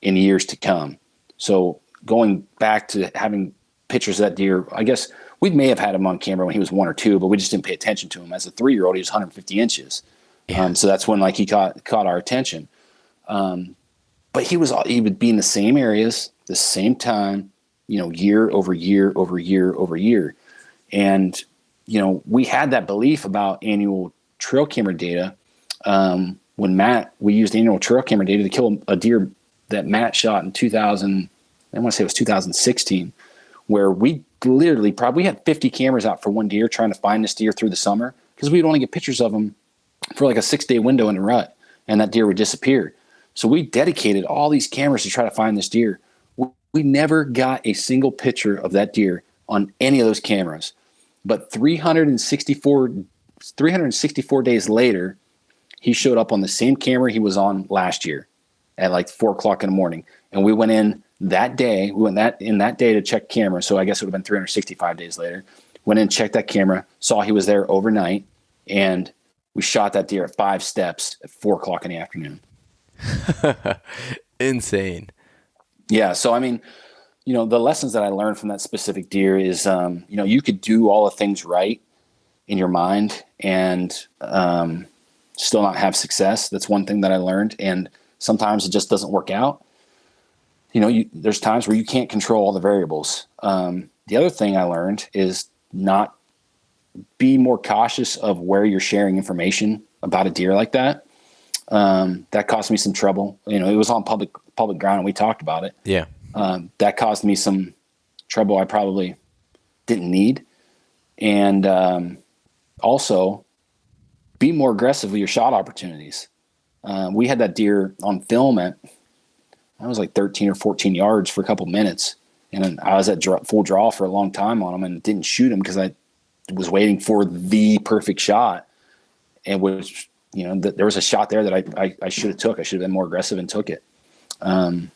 in years to come. So going back to having pictures of that deer, I guess we may have had him on camera when he was 1 or 2, but we just didn't pay attention to him. As a 3-year-old, he was 150 inches. Yeah. So that's when he caught our attention. But he would be in the same areas, the same time, year over year over year over year. And, we had that belief about annual trail camera data. When we used annual trail camera data to kill a deer that Matt shot in 2000, I want to say it was 2016, where we literally probably had 50 cameras out for one deer trying to find this deer through the summer, because we'd only get pictures of him for like a 6-day window in a rut, and that deer would disappear. So we dedicated all these cameras to try to find this deer. We never got a single picture of that deer on any of those cameras. But 364 days later, he showed up on the same camera he was on last year at like 4:00 in the morning. And we went in that day. We went in that day to check camera. So I guess it would have been 365 days later. Went in, checked that camera, saw he was there overnight, and we shot that deer at 5 steps at 4:00 in the afternoon. Insane. Yeah. So, I mean, the lessons that I learned from that specific deer is, you could do all the things right in your mind and still not have success. That's one thing that I learned. And sometimes it just doesn't work out. There's times where you can't control all the variables. The other thing I learned is not be more cautious of where you're sharing information about a deer like that. That caused me some trouble. It was on public ground and we talked about it. Yeah. That caused me some trouble I probably didn't need. And also be more aggressive with your shot opportunities. We had that deer on film at, I was like 13 or 14 yards for a couple minutes. And I was at full draw for a long time on him and didn't shoot him because I was waiting for the perfect shot. And there was a shot there that I should have took. I should have been more aggressive and took it. And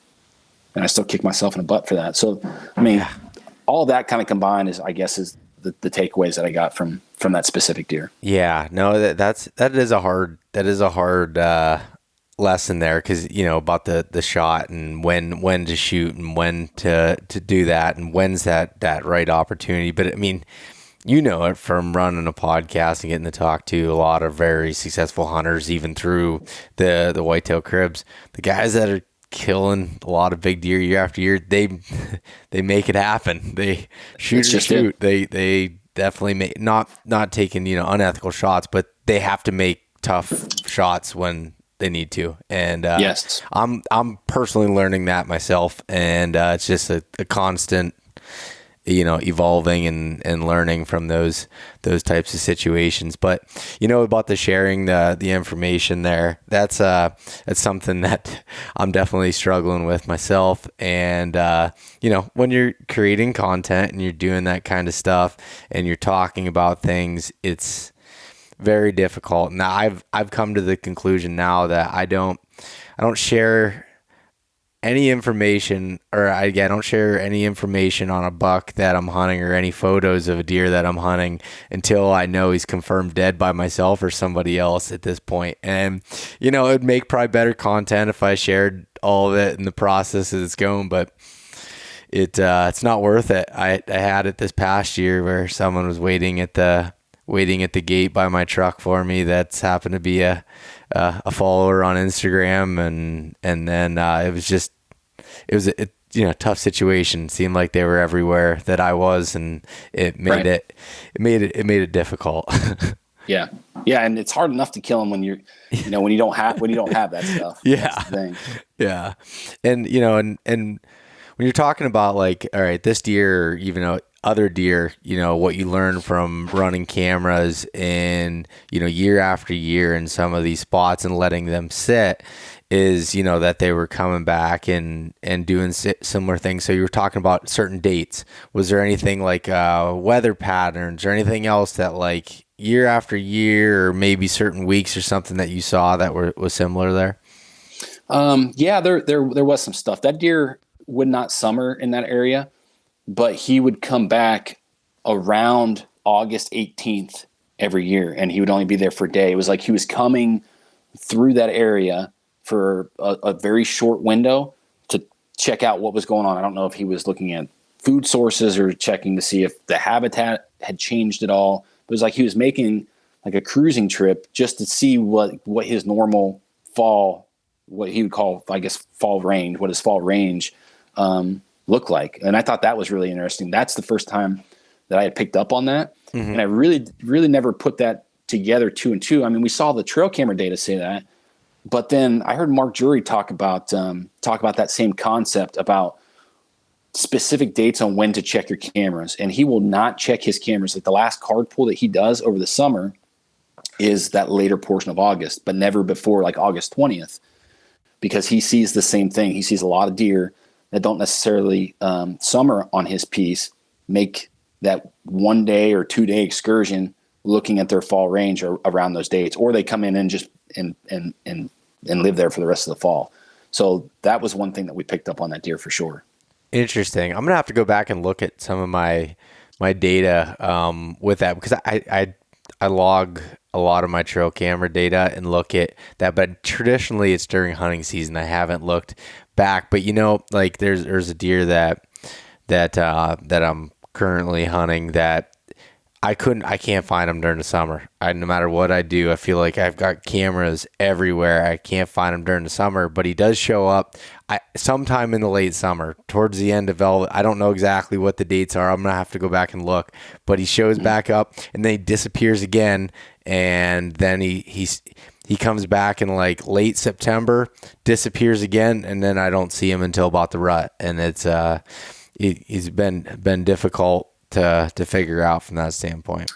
I still kick myself in the butt for that. So, I mean, all that kind of combined is the takeaways that I got from that specific deer. Yeah, no, that is a hard lesson there, because about the shot and when to shoot and when to do that and when's that right opportunity. But I mean, it from running a podcast and getting to talk to a lot of very successful hunters, even through the whitetail cribs. The guys that are killing a lot of big deer year after year, they make it happen. They shoot. They definitely make not taking unethical shots, but they have to make tough shots when they need to. And yes, I'm personally learning that myself, and it's just a constant evolving and learning from those types of situations. But about the sharing the information there, that's something that I'm definitely struggling with myself. And when you're creating content and you're doing that kind of stuff and you're talking about things, it's very difficult. Now I've come to the conclusion now that I don't share any information, or I don't share any information on a buck that I'm hunting or any photos of a deer that I'm hunting until I know he's confirmed dead by myself or somebody else at this point. And, it'd make probably better content if I shared all of it in the process as it's going, but it's not worth it. I had it this past year where someone was waiting at the gate by my truck for me. That's happened to be a follower on Instagram, and then tough situation. Seemed like they were everywhere that I was, and it made it difficult. Yeah. And it's hard enough to kill them when when you don't have that stuff. Yeah. That's the thing. Yeah. And, and when you're talking about like, all right, this deer, or even other deer, what you learn from running cameras and, year after year in some of these spots and letting them sit is, that they were coming back and doing similar things. So you were talking about certain dates. Was there anything like weather patterns or anything else that like year after year, or maybe certain weeks or something that you saw that was similar there? Yeah, there was some stuff. That deer would not summer in that area, but he would come back around August 18th every year, and he would only be there for a day. It was like he was coming through that area for a very short window to check out what was going on. I don't know if he was looking at food sources or checking to see if the habitat had changed at all. It was like he was making like a cruising trip just to see what his normal fall, what he would call, I guess, fall range, what his fall range looked like. And I thought that was really interesting. That's the first time that I had picked up on that. Mm-hmm. And I really, really never put that together 2 and 2. I mean, we saw the trail camera data say that, but then I heard Mark Jury talk about that same concept about specific dates on when to check your cameras. And he will not check his cameras. Like the last card pull that he does over the summer is that later portion of August, but never before like August 20th, because he sees the same thing. He sees a lot of deer that don't necessarily summer on his piece, make that 1 day or 2 day excursion looking at their fall range or around those dates, or they come in and just and live there for the rest of the fall. So that was one thing that we picked up on that deer for sure. Interesting. I'm gonna have to go back and look at some of my data with that, because I log a lot of my trail camera data and look at that, but traditionally it's during hunting season. I haven't looked back, but like there's a deer that I'm currently hunting that I can't find him during the summer. No matter what I do, I feel like I've got cameras everywhere. I can't find him during the summer, but he does show up sometime in the late summer, towards the end of velvet. I don't know exactly what the dates are. I'm going to have to go back and look, but he shows back up and then he disappears again. And then he comes back in like late September, disappears again. And then I don't see him until about the rut. And it's, he's been difficult to figure out from that standpoint.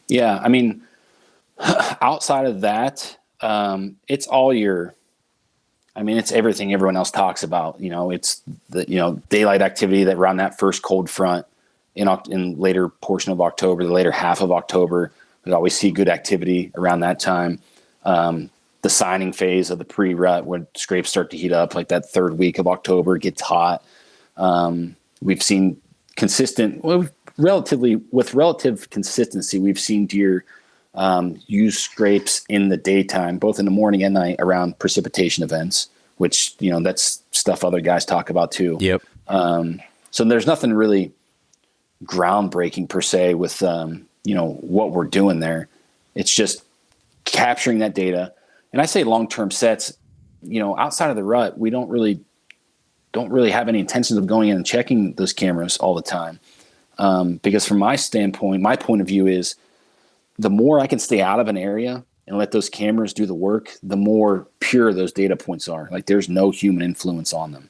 Yeah. I mean, outside of that, it's everything everyone else talks about. It's the, daylight activity that around that first cold front in later portion of October, the later half of October, we always see good activity around that time. The signing phase of the pre-rut when scrapes start to heat up, like that third week of October, gets hot. We've seen relative consistency, we've seen deer use scrapes in the daytime, both in the morning and night, around precipitation events, which, that's stuff other guys talk about too. Yep. So there's nothing really groundbreaking per se with, what we're doing there. It's just capturing that data. And I say long-term sets, outside of the rut, we don't really have any intentions of going in and checking those cameras all the time. Because from my standpoint, my point of view is the more I can stay out of an area and let those cameras do the work, the more pure those data points are. Like there's no human influence on them.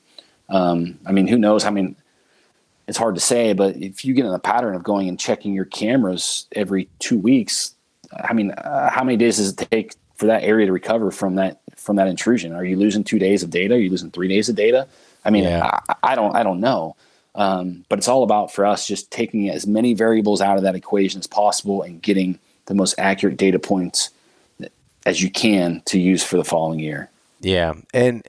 Who knows? It's hard to say, but if you get in a pattern of going and checking your cameras every 2 weeks, how many days does it take for that area to recover from that intrusion? Are you losing 2 days of data? Are you losing 3 days of data? Yeah. I don't know. But it's all about, for us, just taking as many variables out of that equation as possible and getting the most accurate data points as you can to use for the following year. Yeah. And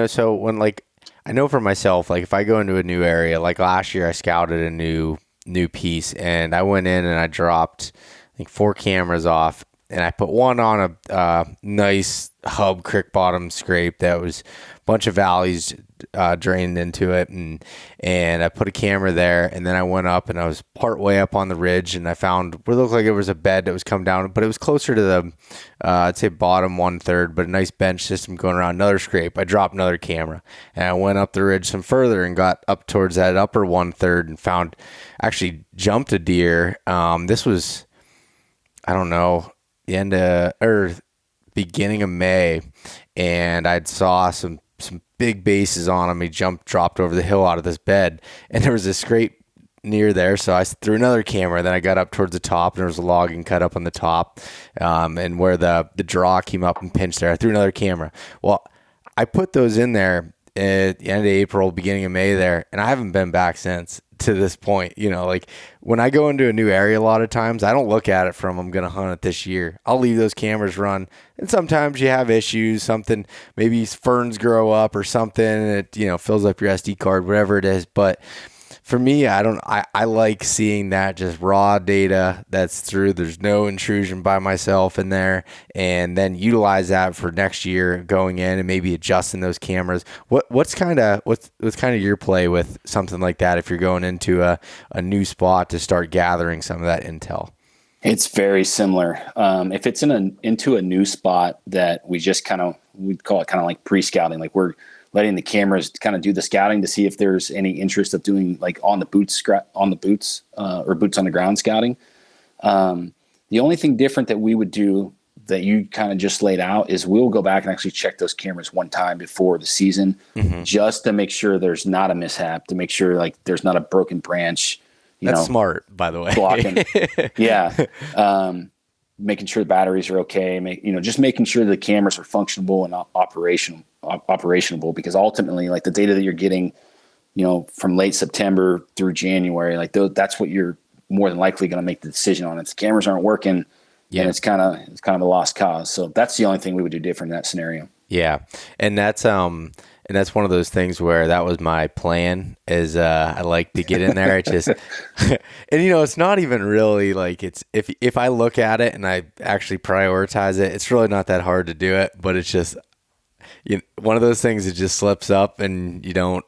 so when, like, I know for myself, like if I go into a new area, like last year I scouted a new piece and I went in and I dropped, I think, 4 cameras off, and I put one on a nice hub creek bottom scrape that was a bunch of valleys drained into it, and I put a camera there, and then I went up, and I was part way up on the ridge, and I found what looked like it was a bed that was come down, but it was closer to the I'd say bottom 1/3, but a nice bench system going around. Another scrape. I dropped another camera, and I went up the ridge some further and got up towards that upper 1/3 and actually jumped a deer. This was, I don't know, the end of or beginning of May, and I'd saw some big bases on him. He dropped over the hill out of this bed, and there was a scrape near there, so I threw another camera. Then I got up towards the top, and there was a logging cut up on the top, and where the draw came up and pinched there, I threw another camera. Well, I put those in there at the end of April, beginning of May there, and I haven't been back since to this point. Like when I go into a new area, a lot of times I don't look at it from I'm going to hunt it this year. I'll leave those cameras run, and sometimes you have issues, something, maybe ferns grow up or something, and it fills up your SD card, whatever it is. But for me, I like seeing that just raw data that's through. There's no intrusion by myself in there, and then utilize that for next year going in and maybe adjusting those cameras. What's kind of your play with something like that if you're going into a new spot to start gathering some of that intel? It's very similar. If it's into a new spot that we call it kind of like pre-scouting, like we're letting the cameras kind of do the scouting to see if there's any interest of doing like on the boots or boots on the ground scouting. The only thing different that we would do that you kind of just laid out is we'll go back and actually check those cameras one time before the season, just to make sure there's not a mishap, to make sure like there's not a broken branch. That's smart, by the way. Blocking. Yeah. Making sure the batteries are okay. Just making sure the cameras are functionable and operationable, because ultimately, like the data that you're getting, from late September through January, like that's what you're more than likely going to make the decision on. If the cameras aren't working, then it's kind of a lost cause. So that's the only thing we would do different in that scenario. Yeah, and that's one of those things where that was my plan. Is I like to get in there. It just, and it's not even really like it's if I look at it and I actually prioritize it, it's really not that hard to do it. But it's just one of those things that just slips up and you don't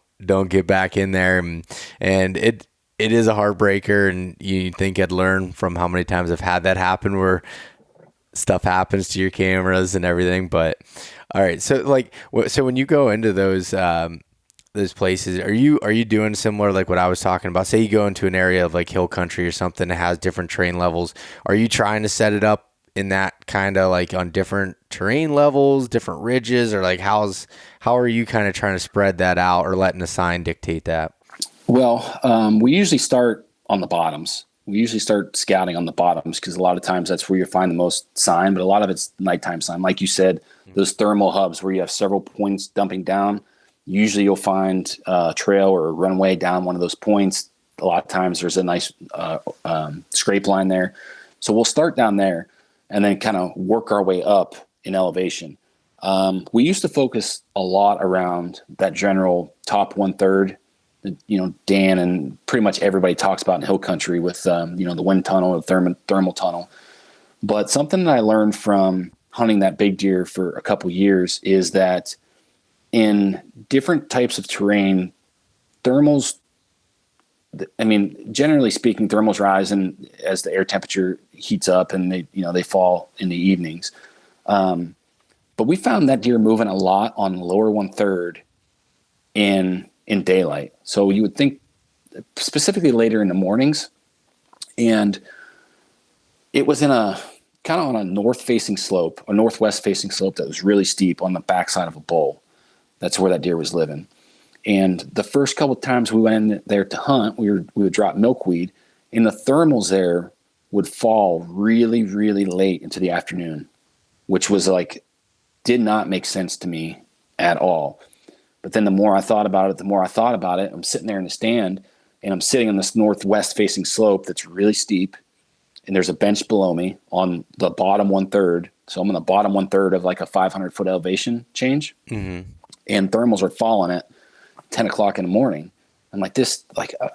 get back in there, and it is a heartbreaker. And you think I'd learn from how many times I've had that happen where stuff happens to your cameras and everything, but. All right. So when you go into those places, are you doing similar, like what I was talking about? Say you go into an area of like hill country or something that has different terrain levels. Are you trying to set it up in that kind of like on different terrain levels, different ridges, or like how are you kind of trying to spread that out or letting the sign dictate that? Well, we usually start on the bottoms. We usually start scouting on the bottoms because a lot of times that's where you find the most sign, but a lot of it's nighttime sign. Like you said, those thermal hubs where you have several points dumping down, usually you'll find a trail or a runway down one of those points. A lot of times there's a nice scrape line there. So we'll start down there and then kind of work our way up in elevation. We used to focus a lot around that general top 1/3, Dan and pretty much everybody talks about in hill country with, the wind tunnel or thermal tunnel. But something that I learned from hunting that big deer for a couple years is that in different types of terrain, generally speaking, thermals rise as the air temperature heats up and they fall in the evenings. But we found that deer moving a lot on the lower 1/3 in daylight. So you would think specifically later in the mornings, and it was in a kind of on a northwest-facing slope that was really steep on the backside of a bowl. That's where that deer was living. And the first couple of times we went in there to hunt, we would drop milkweed, and the thermals there would fall really, really late into the afternoon, which was like, did not make sense to me at all. But then the more I thought about it, I'm sitting there in the stand, and I'm sitting on this northwest-facing slope that's really steep, and there's a bench below me on the bottom 1/3. So I'm on the bottom 1/3 of like a 500-foot elevation change, and thermals are falling at 10 o'clock in the morning. I'm like,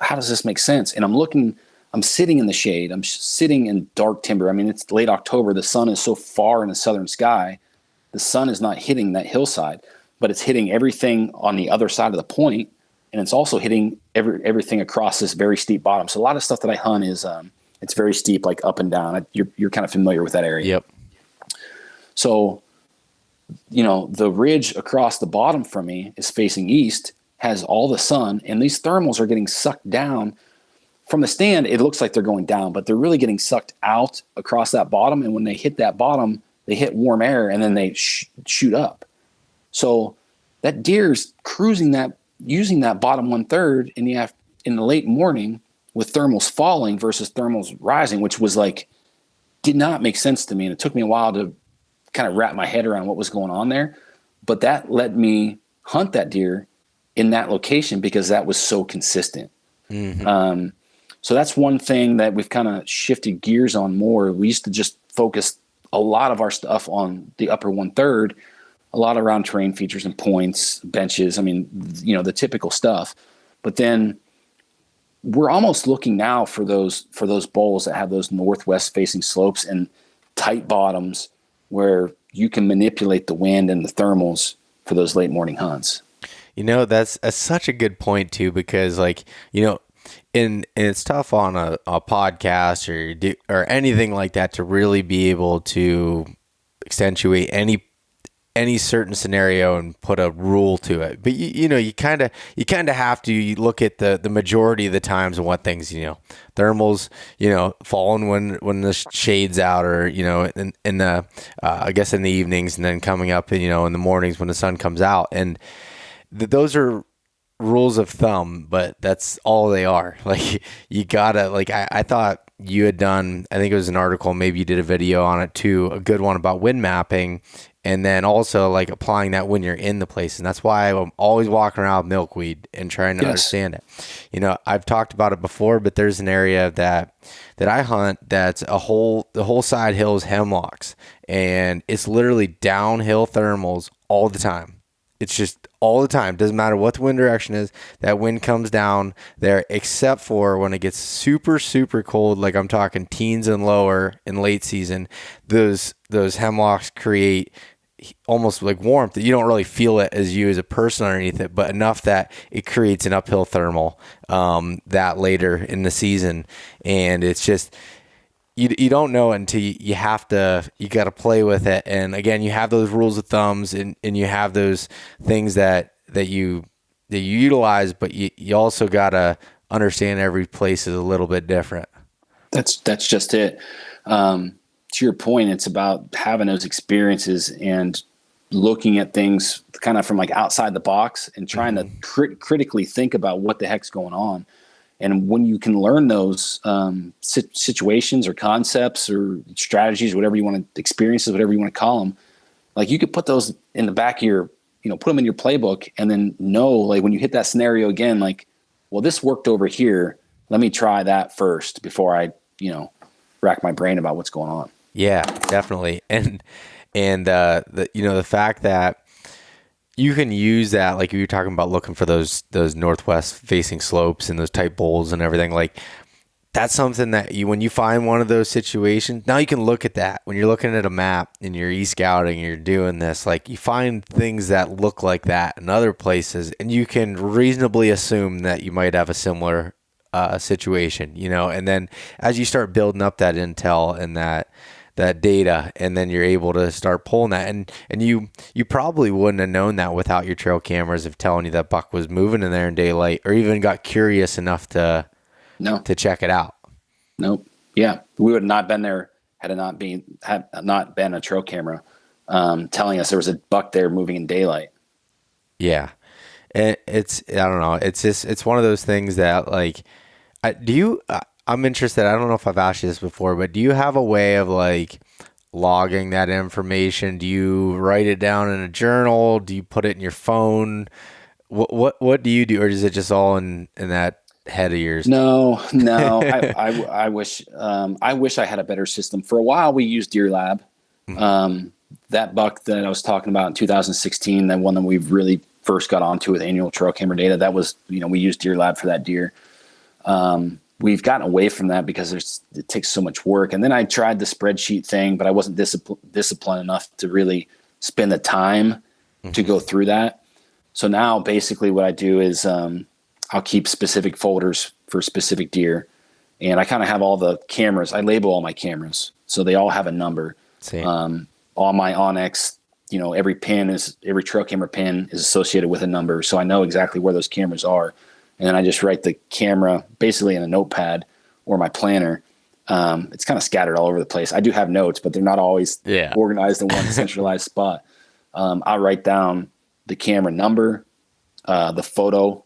how does this make sense? And I'm sitting in the shade. I'm sitting in dark timber. I mean, it's late October. The sun is so far in the southern sky. The sun is not hitting that hillside, but it's hitting everything on the other side of the point, and it's also hitting everything across this very steep bottom. So a lot of stuff that I hunt is it's very steep, like up and down. You're kind of familiar with that area. Yep. So, the ridge across the bottom from me is facing east, has all the sun, and these thermals are getting sucked down. From the stand, it looks like they're going down, but they're really getting sucked out across that bottom. And when they hit that bottom, they hit warm air, and then they shoot up. So that deer's cruising using that bottom 1/3 in the late morning with thermals falling versus thermals rising, which was did not make sense to me. And it took me a while to kind of wrap my head around what was going on there. But that let me hunt that deer in that location because that was so consistent. Mm-hmm. So that's one thing that we've kind of shifted gears on more. We used to just focus a lot of our stuff on the upper 1/3, a lot around terrain features and points, benches. I mean, the typical stuff. But then we're almost looking now for those bowls that have those northwest facing slopes and tight bottoms where you can manipulate the wind and the thermals for those late morning hunts. That's such a good point too, because and it's tough on a podcast or anything like that to really be able to accentuate any certain scenario and put a rule to it. But you kind of have to look at the majority of the times and what things, thermals, falling when the shade's out, or in the I guess in the evenings, and then coming up in the mornings when the sun comes out, and those are rules of thumb, but that's all they are. You gotta, I thought you had done, I think it was an article, maybe you did a video on it too, a good one about wind mapping, and then also applying that when you're in the place. And that's why I'm always walking around with milkweed and trying to understand it. I've talked about it before, but there's an area that I hunt that's the whole side hill is hemlocks, and it's literally downhill thermals all the time. It's just all the time. Doesn't matter what the wind direction is. That wind comes down there, except for when it gets super, super cold, like I'm talking teens and lower in late season. Those hemlocks create almost like warmth that you don't really feel it as a person underneath it, but enough that it creates an uphill thermal that later in the season. And it's just, you don't know until you got to play with it. And again, you have those rules of thumbs, and you have those things that you utilize, but you also got to understand every place is a little bit different. That's just it. To your point, it's about having those experiences and looking at things kind of from outside the box and trying to critically think about what the heck's going on. And when you can learn those situations or concepts or strategies, whatever you want to, experiences, whatever you want to call them, you could put those in the back of your, put them in your playbook, and then know, when you hit that scenario again, well, this worked over here. Let me try that first before I, rack my brain about what's going on. Yeah, definitely. And the fact that you can use that, like you were talking about looking for those northwest facing slopes and those tight bowls and everything, that's something that when you find one of those situations, now you can look at that when you're looking at a map and you're e-scouting and you're doing this, you find things that look like that in other places, and you can reasonably assume that you might have a similar situation, and then as you start building up that intel and that data, and then you're able to start pulling that, and you probably wouldn't have known that without your trail cameras of telling you that buck was moving in there in daylight, or even got curious enough to check it out. Nope. Yeah, we would have not been there had not been a trail camera telling us there was a buck there moving in daylight. Yeah, I don't know. It's one of those things that I'm interested. I don't know if I've asked you this before, but do you have a way of logging that information? Do you write it down in a journal? Do you put it in your phone? What do you do, or is it just all in that head of yours? No. I wish I had a better system. For a while, we used Deer Lab. That buck that I was talking about in 2016, that one that we've really first got onto with annual trail camera data, that was, we used Deer Lab for that deer. We've gotten away from that because it takes so much work. And then I tried the spreadsheet thing, but I wasn't disciplined enough to really spend the time to go through that. So now basically what I do is I'll keep specific folders for specific deer. And I kind of have all the cameras. I label all my cameras, so they all have a number. All my Onyx, every trail camera pin is associated with a number, so I know exactly where those cameras are. And then I just write the camera basically in a notepad or my planner. It's kind of scattered all over the place. I do have notes, but they're not always organized in one centralized spot. I'll write down the camera number, the photo,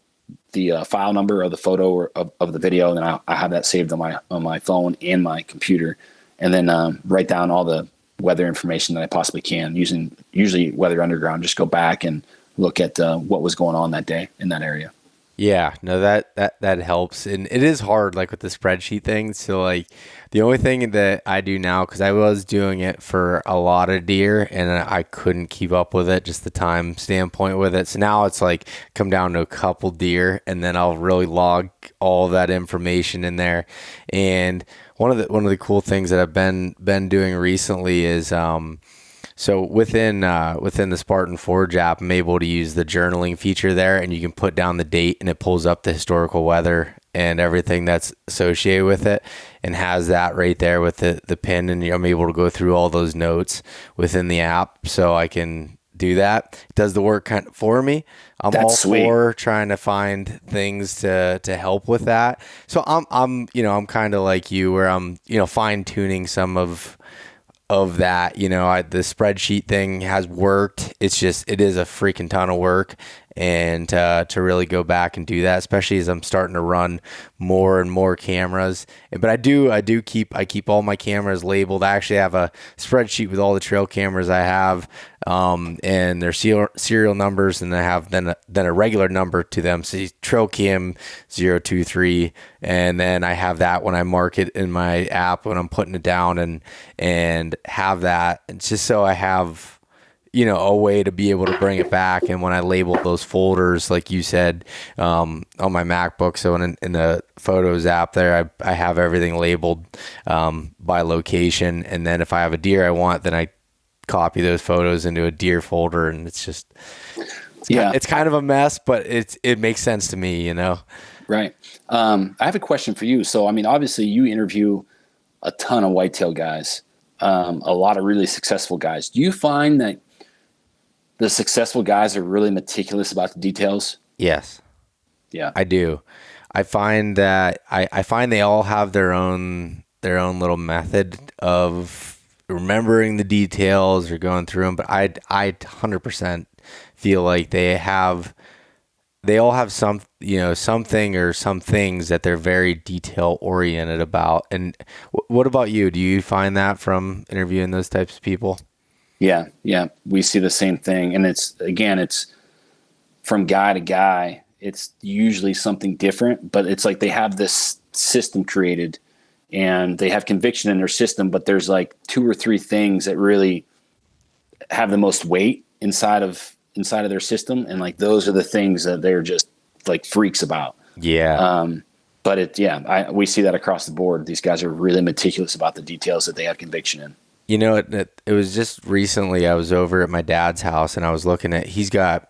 the file number of the photo or of the video, and then I have that saved on my phone and my computer, and then write down all the weather information that I possibly can, using usually Weather Underground. Just go back and look at what was going on that day in that area. Yeah, no, that helps. And it is hard, like with the spreadsheet thing. So like the only thing that I do now, because I was doing it for a lot of deer and I couldn't keep up with it, just the time standpoint with it. So now it's like come down to a couple deer and then I'll really log all that information in there. And one of the cool things that I've been doing recently is so within the Spartan Forge app, I'm able to use the journaling feature there, and you can put down the date, and it pulls up the historical weather and everything that's associated with it, and has that right there with the pin, and I'm able to go through all those notes within the app, so I can do that. It does the work kind of for me. I'm That's all sweet. for trying to find things to help with that. So I'm kind of like you, where I'm fine tuning some of that. The spreadsheet thing has worked. It is a freaking ton of work, and to really go back and do that, especially as I'm starting to run more and more cameras. But I keep all my cameras labeled. I actually have a spreadsheet with all the trail cameras I have, and their serial numbers, and I have then a regular number to them. So trail cam 023, and then I have that when I mark it in my app when I'm putting it down, and have that. It's just so I have a way to be able to bring it back. And when I label those folders, like you said, on my MacBook, so in the Photos app there, I have everything labeled by location. And then if I have a deer I want, then I copy those photos into a deer folder, and it's kind of a mess, but it makes sense to me, Right. I have a question for you. So, obviously you interview a ton of whitetail guys, a lot of really successful guys. Do you find that the successful guys are really meticulous about the details? Yes. Yeah. I do. I find that I find they all have their own little method of remembering the details or going through them, but I 100% feel like they all have something or some things that they're very detail oriented about. And what about you? Do you find that from interviewing those types of people? Yeah. We see the same thing. And it's from guy to guy, it's usually something different, but it's like they have this system created and they have conviction in their system, but there's like 2 or 3 things that really have the most weight inside of their system. And like, those are the things that they're just like freaks about. Yeah. But we see that across the board. These guys are really meticulous about the details that they have conviction in. It was just recently I was over at my dad's house and I was looking at, he's got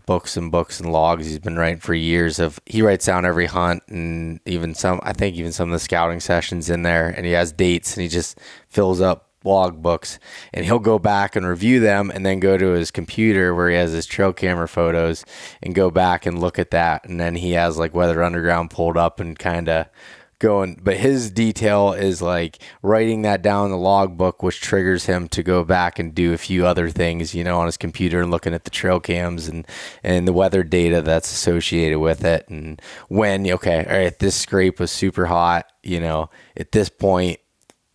books and logs he's been writing for years he writes down every hunt and even some of the scouting sessions in there, and he has dates and he just fills up log books, and he'll go back and review them and then go to his computer where he has his trail camera photos and go back and look at that. And then he has like Weather Underground pulled up and kind of going, but his detail is like writing that down in the logbook, which triggers him to go back and do a few other things, on his computer and looking at the trail cams and the weather data that's associated with it. And when, all right, this scrape was super hot, at this point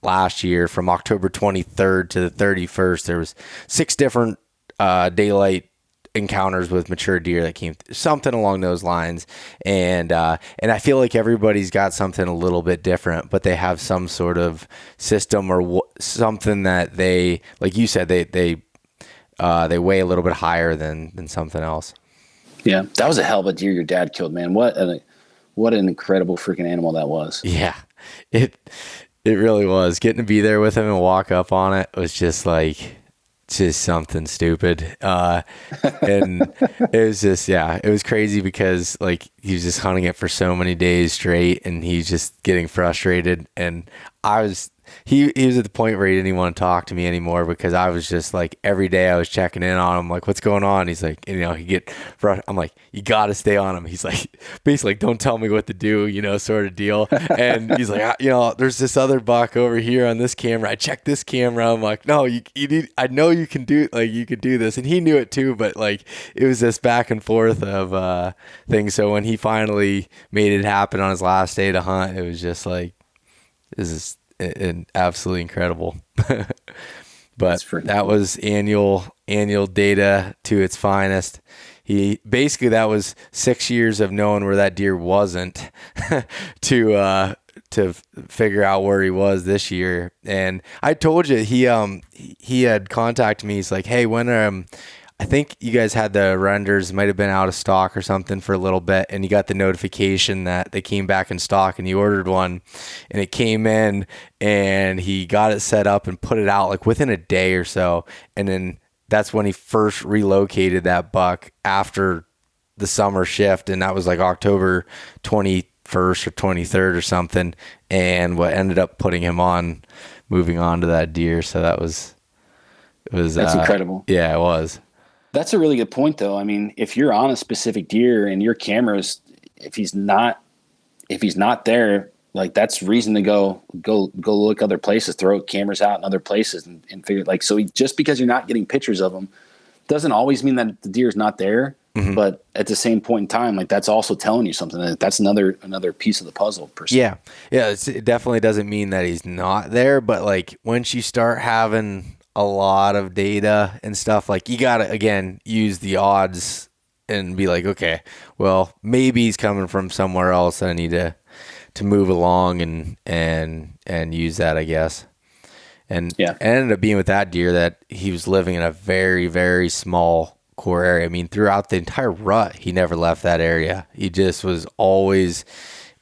last year from October 23rd to the 31st, there was 6 different daylight encounters with mature deer that came something along those lines, and I feel like everybody's got something a little bit different, but they have some sort of system or something that they, like you said, they weigh a little bit higher than something else. Yeah, that was a hell of a deer your dad killed, man. What an incredible freaking animal that was. Yeah, it really was. Getting to be there with him and walk up on it was just like, just something stupid. And it was just, yeah, it was crazy because like he was just hunting it for so many days straight and he's just getting frustrated. And he was at the point where he didn't even want to talk to me anymore because I was just like, every day I was checking in on him, like, what's going on? He's like, he get frustrated. I'm like, you got to stay on him. He's like, basically like, don't tell me what to do, sort of deal. And he's like, there's this other buck over here on this camera. I checked this camera. I'm like, no, you need, I know you can do, like, you could do this. And he knew it too, but like, it was this back and forth of things. So when he finally made it happen on his last day to hunt, it was just like, this is absolutely incredible. But that was annual data to its finest. That was 6 years of knowing where that deer wasn't to figure out where he was this year. And I told you he had contacted me. He's like, hey, when I think you guys had the renders, might have been out of stock or something for a little bit, and you got the notification that they came back in stock, and you ordered one, and it came in, and he got it set up and put it out like within a day or so, and then that's when he first relocated that buck after the summer shift, and that was like October 21st or 23rd or something, and what ended up putting him on, moving on to that deer. So that's incredible. Yeah, it was. That's a really good point, though. I mean, if you're on a specific deer and your cameras, if he's not there, like that's reason to go look other places, throw cameras out in other places, and figure like so. Just because you're not getting pictures of them, doesn't always mean that the deer is not there. Mm-hmm. But at the same point in time, like that's also telling you something. That's another piece of the puzzle. Per se. Yeah. It definitely doesn't mean that he's not there, but like once you start having a lot of data and stuff, like you gotta again use the odds and be like, okay, well maybe he's coming from somewhere else. I need to move along and use that, I guess. And yeah, it ended up being with that deer that he was living in a very, very small core area. I mean, throughout the entire rut, he never left that area. He just was always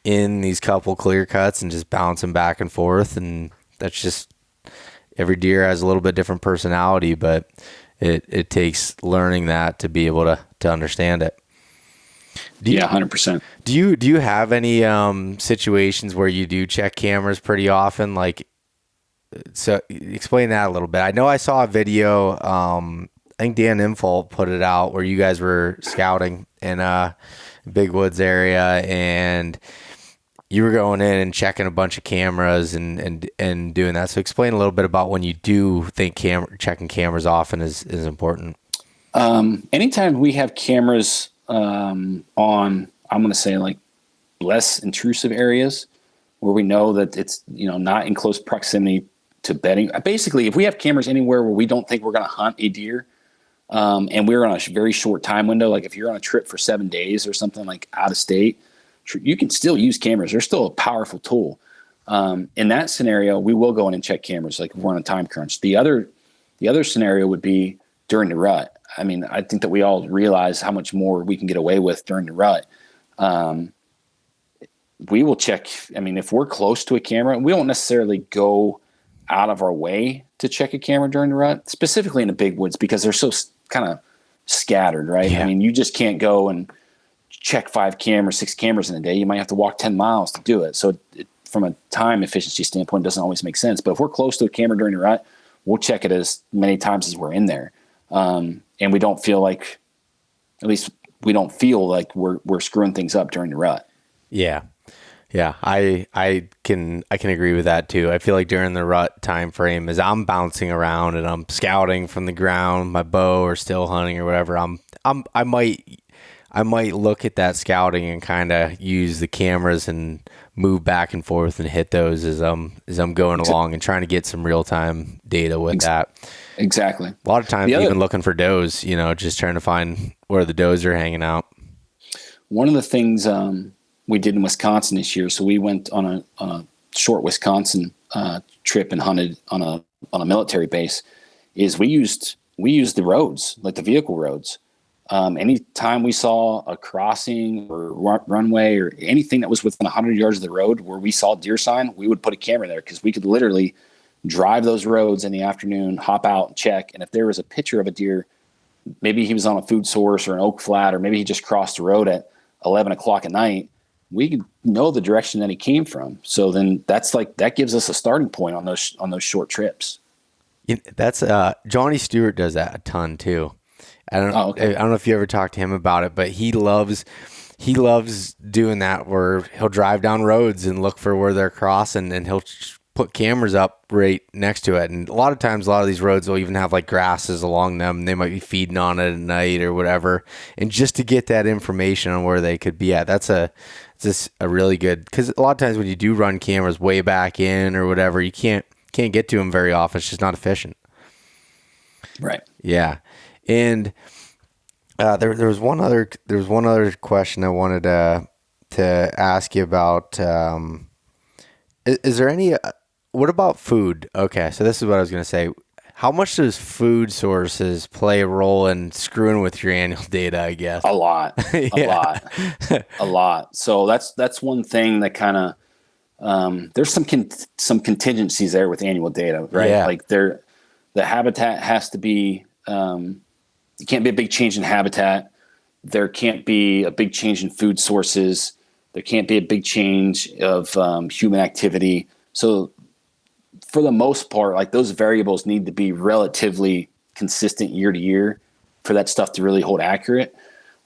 in these couple clear cuts and just bouncing back and forth. And that's just, every deer has a little bit different personality, but it takes learning that to be able to understand it. 100%. Do you have any situations where you do check cameras pretty often? Like, so explain that a little bit. I know I saw a video, I think Dan Infault put it out where you guys were scouting in Big Woods area and you were going in and checking a bunch of cameras and doing that. So explain a little bit about when you do think checking cameras often is important. Anytime we have cameras on, I'm going to say like less intrusive areas where we know that it's, not in close proximity to bedding. Basically, if we have cameras anywhere where we don't think we're going to hunt a deer, and we're on a very short time window, like if you're on a trip for 7 days or something like out of state, you can still use cameras. They're still a powerful tool. In that scenario, we will go in and check cameras, like if we're on a time crunch. The other scenario would be during the rut. I mean, I think that we all realize how much more we can get away with during the rut. We will check. I mean, if we're close to a camera, we don't necessarily go out of our way to check a camera during the rut, specifically in the big woods, because they're so kind of scattered, right? Yeah. I mean, you just can't go and check 5 cameras, 6 cameras in a day. You might have to walk 10 miles to do it. So from a time efficiency standpoint, it doesn't always make sense. But if we're close to a camera during the rut, we'll check it as many times as we're in there. And we don't feel like, at least we don't feel like we're screwing things up during the rut. Yeah. Yeah. I can agree with that too. I feel like during the rut time frame, as I'm bouncing around and I'm scouting from the ground, my bow or still hunting or whatever, I might look at that scouting and kind of use the cameras and move back and forth and hit those as I'm going along and trying to get some real time data with that. Exactly. A lot of times even looking for does, just trying to find where the does are hanging out. One of the things we did in Wisconsin this year, so we went on a short Wisconsin trip and hunted on a military base, is we used the roads, like the vehicle roads. Anytime we saw a crossing or runway or anything that was within 100 yards of the road where we saw deer sign, we would put a camera there because we could literally drive those roads in the afternoon, hop out, check. And if there was a picture of a deer, maybe he was on a food source or an oak flat, or maybe he just crossed the road at 11 o'clock at night, we could know the direction that he came from. So then that gives us a starting point on those short trips. That's Johnny Stewart does that a ton too. I don't know if you ever talked to him about it, but he loves doing that, where he'll drive down roads and look for where they're crossing, and he'll put cameras up right next to it. And a lot of times, a lot of these roads will even have like grasses along them, and they might be feeding on it at night or whatever. And just to get that information on where they could be at, that's just a really good, because a lot of times when you do run cameras way back in or whatever, you can't get to them very often. It's just not efficient. Right. Yeah. And there was one other question I wanted to ask you about. Is there any? What about food? Okay, so this is what I was going to say. How much does food sources play a role in screwing with your annual data? I guess a lot, a lot. So that's one thing that kind of there's some contingencies there with annual data, right? Yeah. Like the habitat has to be. It can't be a big change in habitat. There can't be a big change in food sources. There can't be a big change of human activity. So for the most part, like those variables need to be relatively consistent year to year for that stuff to really hold accurate.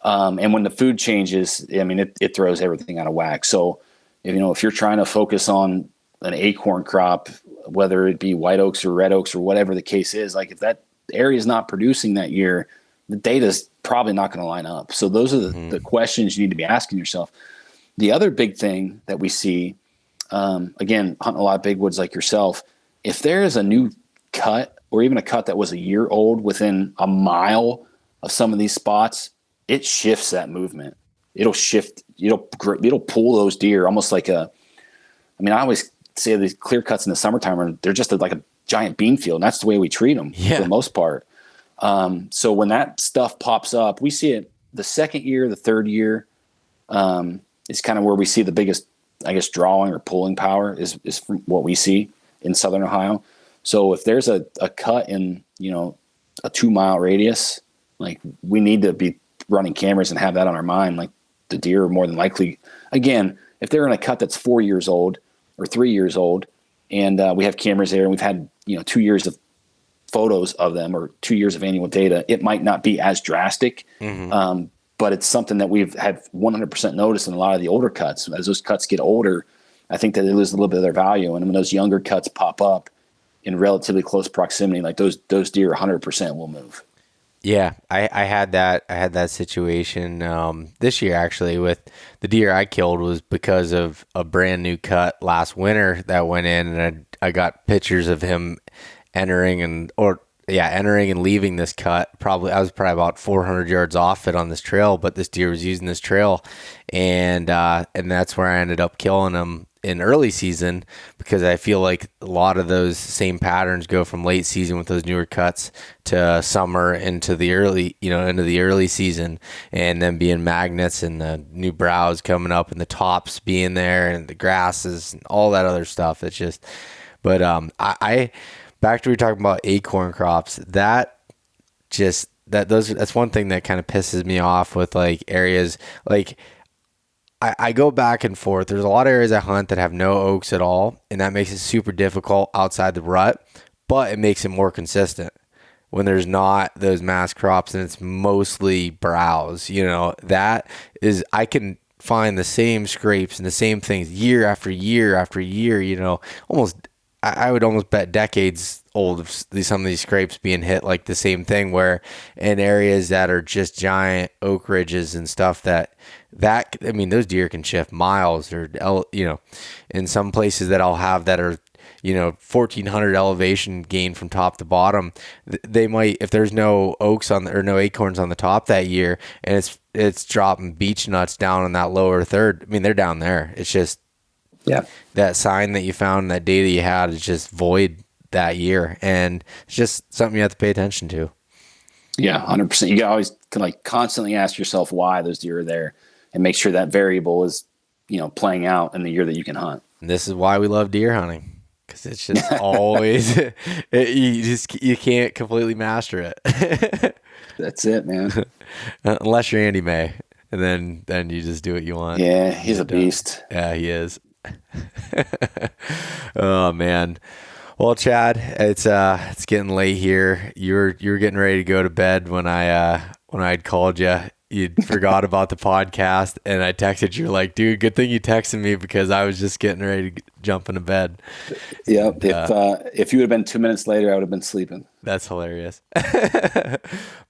And when the food changes, I mean, it throws everything out of whack. So, if you're trying to focus on an acorn crop, whether it be white oaks or red oaks or whatever the case is, like if that area is not producing that year, the data is probably not going to line up. So those are the questions you need to be asking yourself. The other big thing that we see, again, hunting a lot of big woods like yourself, if there is a new cut or even a cut that was a year old within a mile of some of these spots, it shifts that movement. It'll shift, it'll pull those deer almost like I always say these clear cuts in the summertime they're just like a giant bean field, and that's the way we treat them for the most part. So when that stuff pops up, we see it the second year, the third year, is kind of where we see the biggest, I guess, drawing or pulling power is from what we see in Southern Ohio. So if there's a cut in, a 2 mile radius, like we need to be running cameras and have that on our mind. Like the deer are more than likely, again, if they're in a cut that's 4 years old or 3 years old, and we have cameras there and we've had, 2 years of photos of them or 2 years of annual data, it might not be as drastic. But it's something that we've had 100% noticed in a lot of the older cuts. As those cuts get older, I think that they lose a little bit of their value. And when those younger cuts pop up in relatively close proximity, like those deer 100% will move. Yeah, I had that situation this year actually. With the deer I killed was because of a brand new cut last winter that went in, and I got pictures of him entering and leaving this cut. I was probably about 400 yards off it on this trail, but this deer was using this trail, and that's where I ended up killing him in early season, because I feel like a lot of those same patterns go from late season with those newer cuts to summer into the early season, and then being magnets and the new browse coming up and the tops being there and the grasses and all that other stuff. It's just, but I back to we were talking about acorn crops. That's one thing that kind of pisses me off with like areas like. I go back and forth. There's a lot of areas I hunt that have no oaks at all, and that makes it super difficult outside the rut, but it makes it more consistent when there's not those mass crops and it's mostly browse. That is, I can find the same scrapes and the same things year after year after year, I would almost bet decades old of some of these scrapes being hit like the same thing, where in areas that are just giant oak ridges and stuff those deer can shift miles, or in some places that I'll have that are 1,400 elevation gain from top to bottom, they might, if there's no oaks or no acorns on the top that year, and it's dropping beech nuts down in that lower third, they're down there. It's just that sign that you found, that data you had, is just void that year, and it's just something you have to pay attention to. Yeah, 100%. You always can constantly ask yourself why those deer are there, and make sure that variable is playing out in the year that you can hunt. And this is why we love deer hunting, because 'cause it's just always you can't completely master it. That's it, man. Unless you're Andy May, and then you just do what you want. Yeah, he's a beast. Yeah, he is. Oh man. Well, Chad, it's getting late here. You were getting ready to go to bed when I'd called you. You forgot about the podcast, and I texted you like, dude, good thing you texted me because I was just getting ready to jump into bed. Yep. If you would have been 2 minutes later, I would have been sleeping. That's hilarious.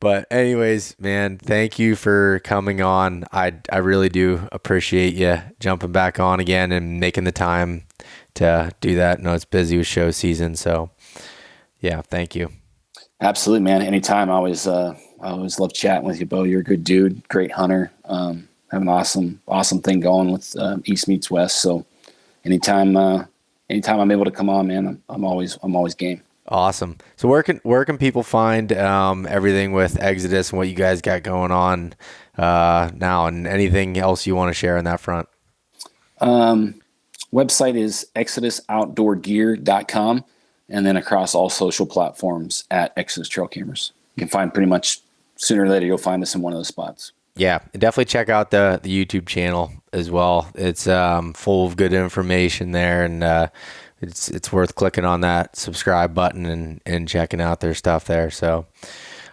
But anyways, man, thank you for coming on. I really do appreciate you jumping back on again and making the time to do that. No, it's busy with show season. So yeah, thank you. Absolutely, man. Anytime. I always love chatting with you, Beau. You're a good dude, great hunter. Have an awesome thing going with East Meets West. So anytime I'm able to come on, man, I'm always game. Awesome. So where can people find everything with Exodus and what you guys got going on now, and anything else you want to share on that front? Website is exodusoutdoorgear.com, and then across all social platforms at Exodus Trail Cameras. You can find pretty much sooner or later, you'll find us in one of those spots. Yeah, definitely check out the YouTube channel as well. It's full of good information there, and it's worth clicking on that subscribe button and checking out their stuff there. So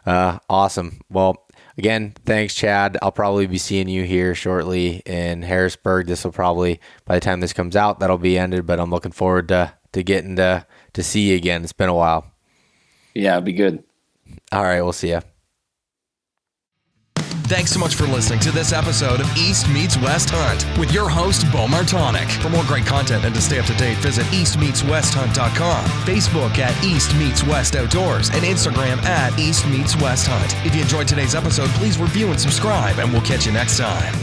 awesome. Well, again, thanks, Chad. I'll probably be seeing you here shortly in Harrisburg. This will probably, by the time this comes out, that'll be ended, but I'm looking forward to getting to see you again. It's been a while. Yeah, it'd be good. All right, we'll see you. Thanks so much for listening to this episode of East Meets West Hunt with your host, Beau Martonik. For more great content and to stay up to date, visit eastmeetswesthunt.com, Facebook at East Meets West Outdoors, and Instagram at East Meets West Hunt. If you enjoyed today's episode, please review and subscribe, and we'll catch you next time.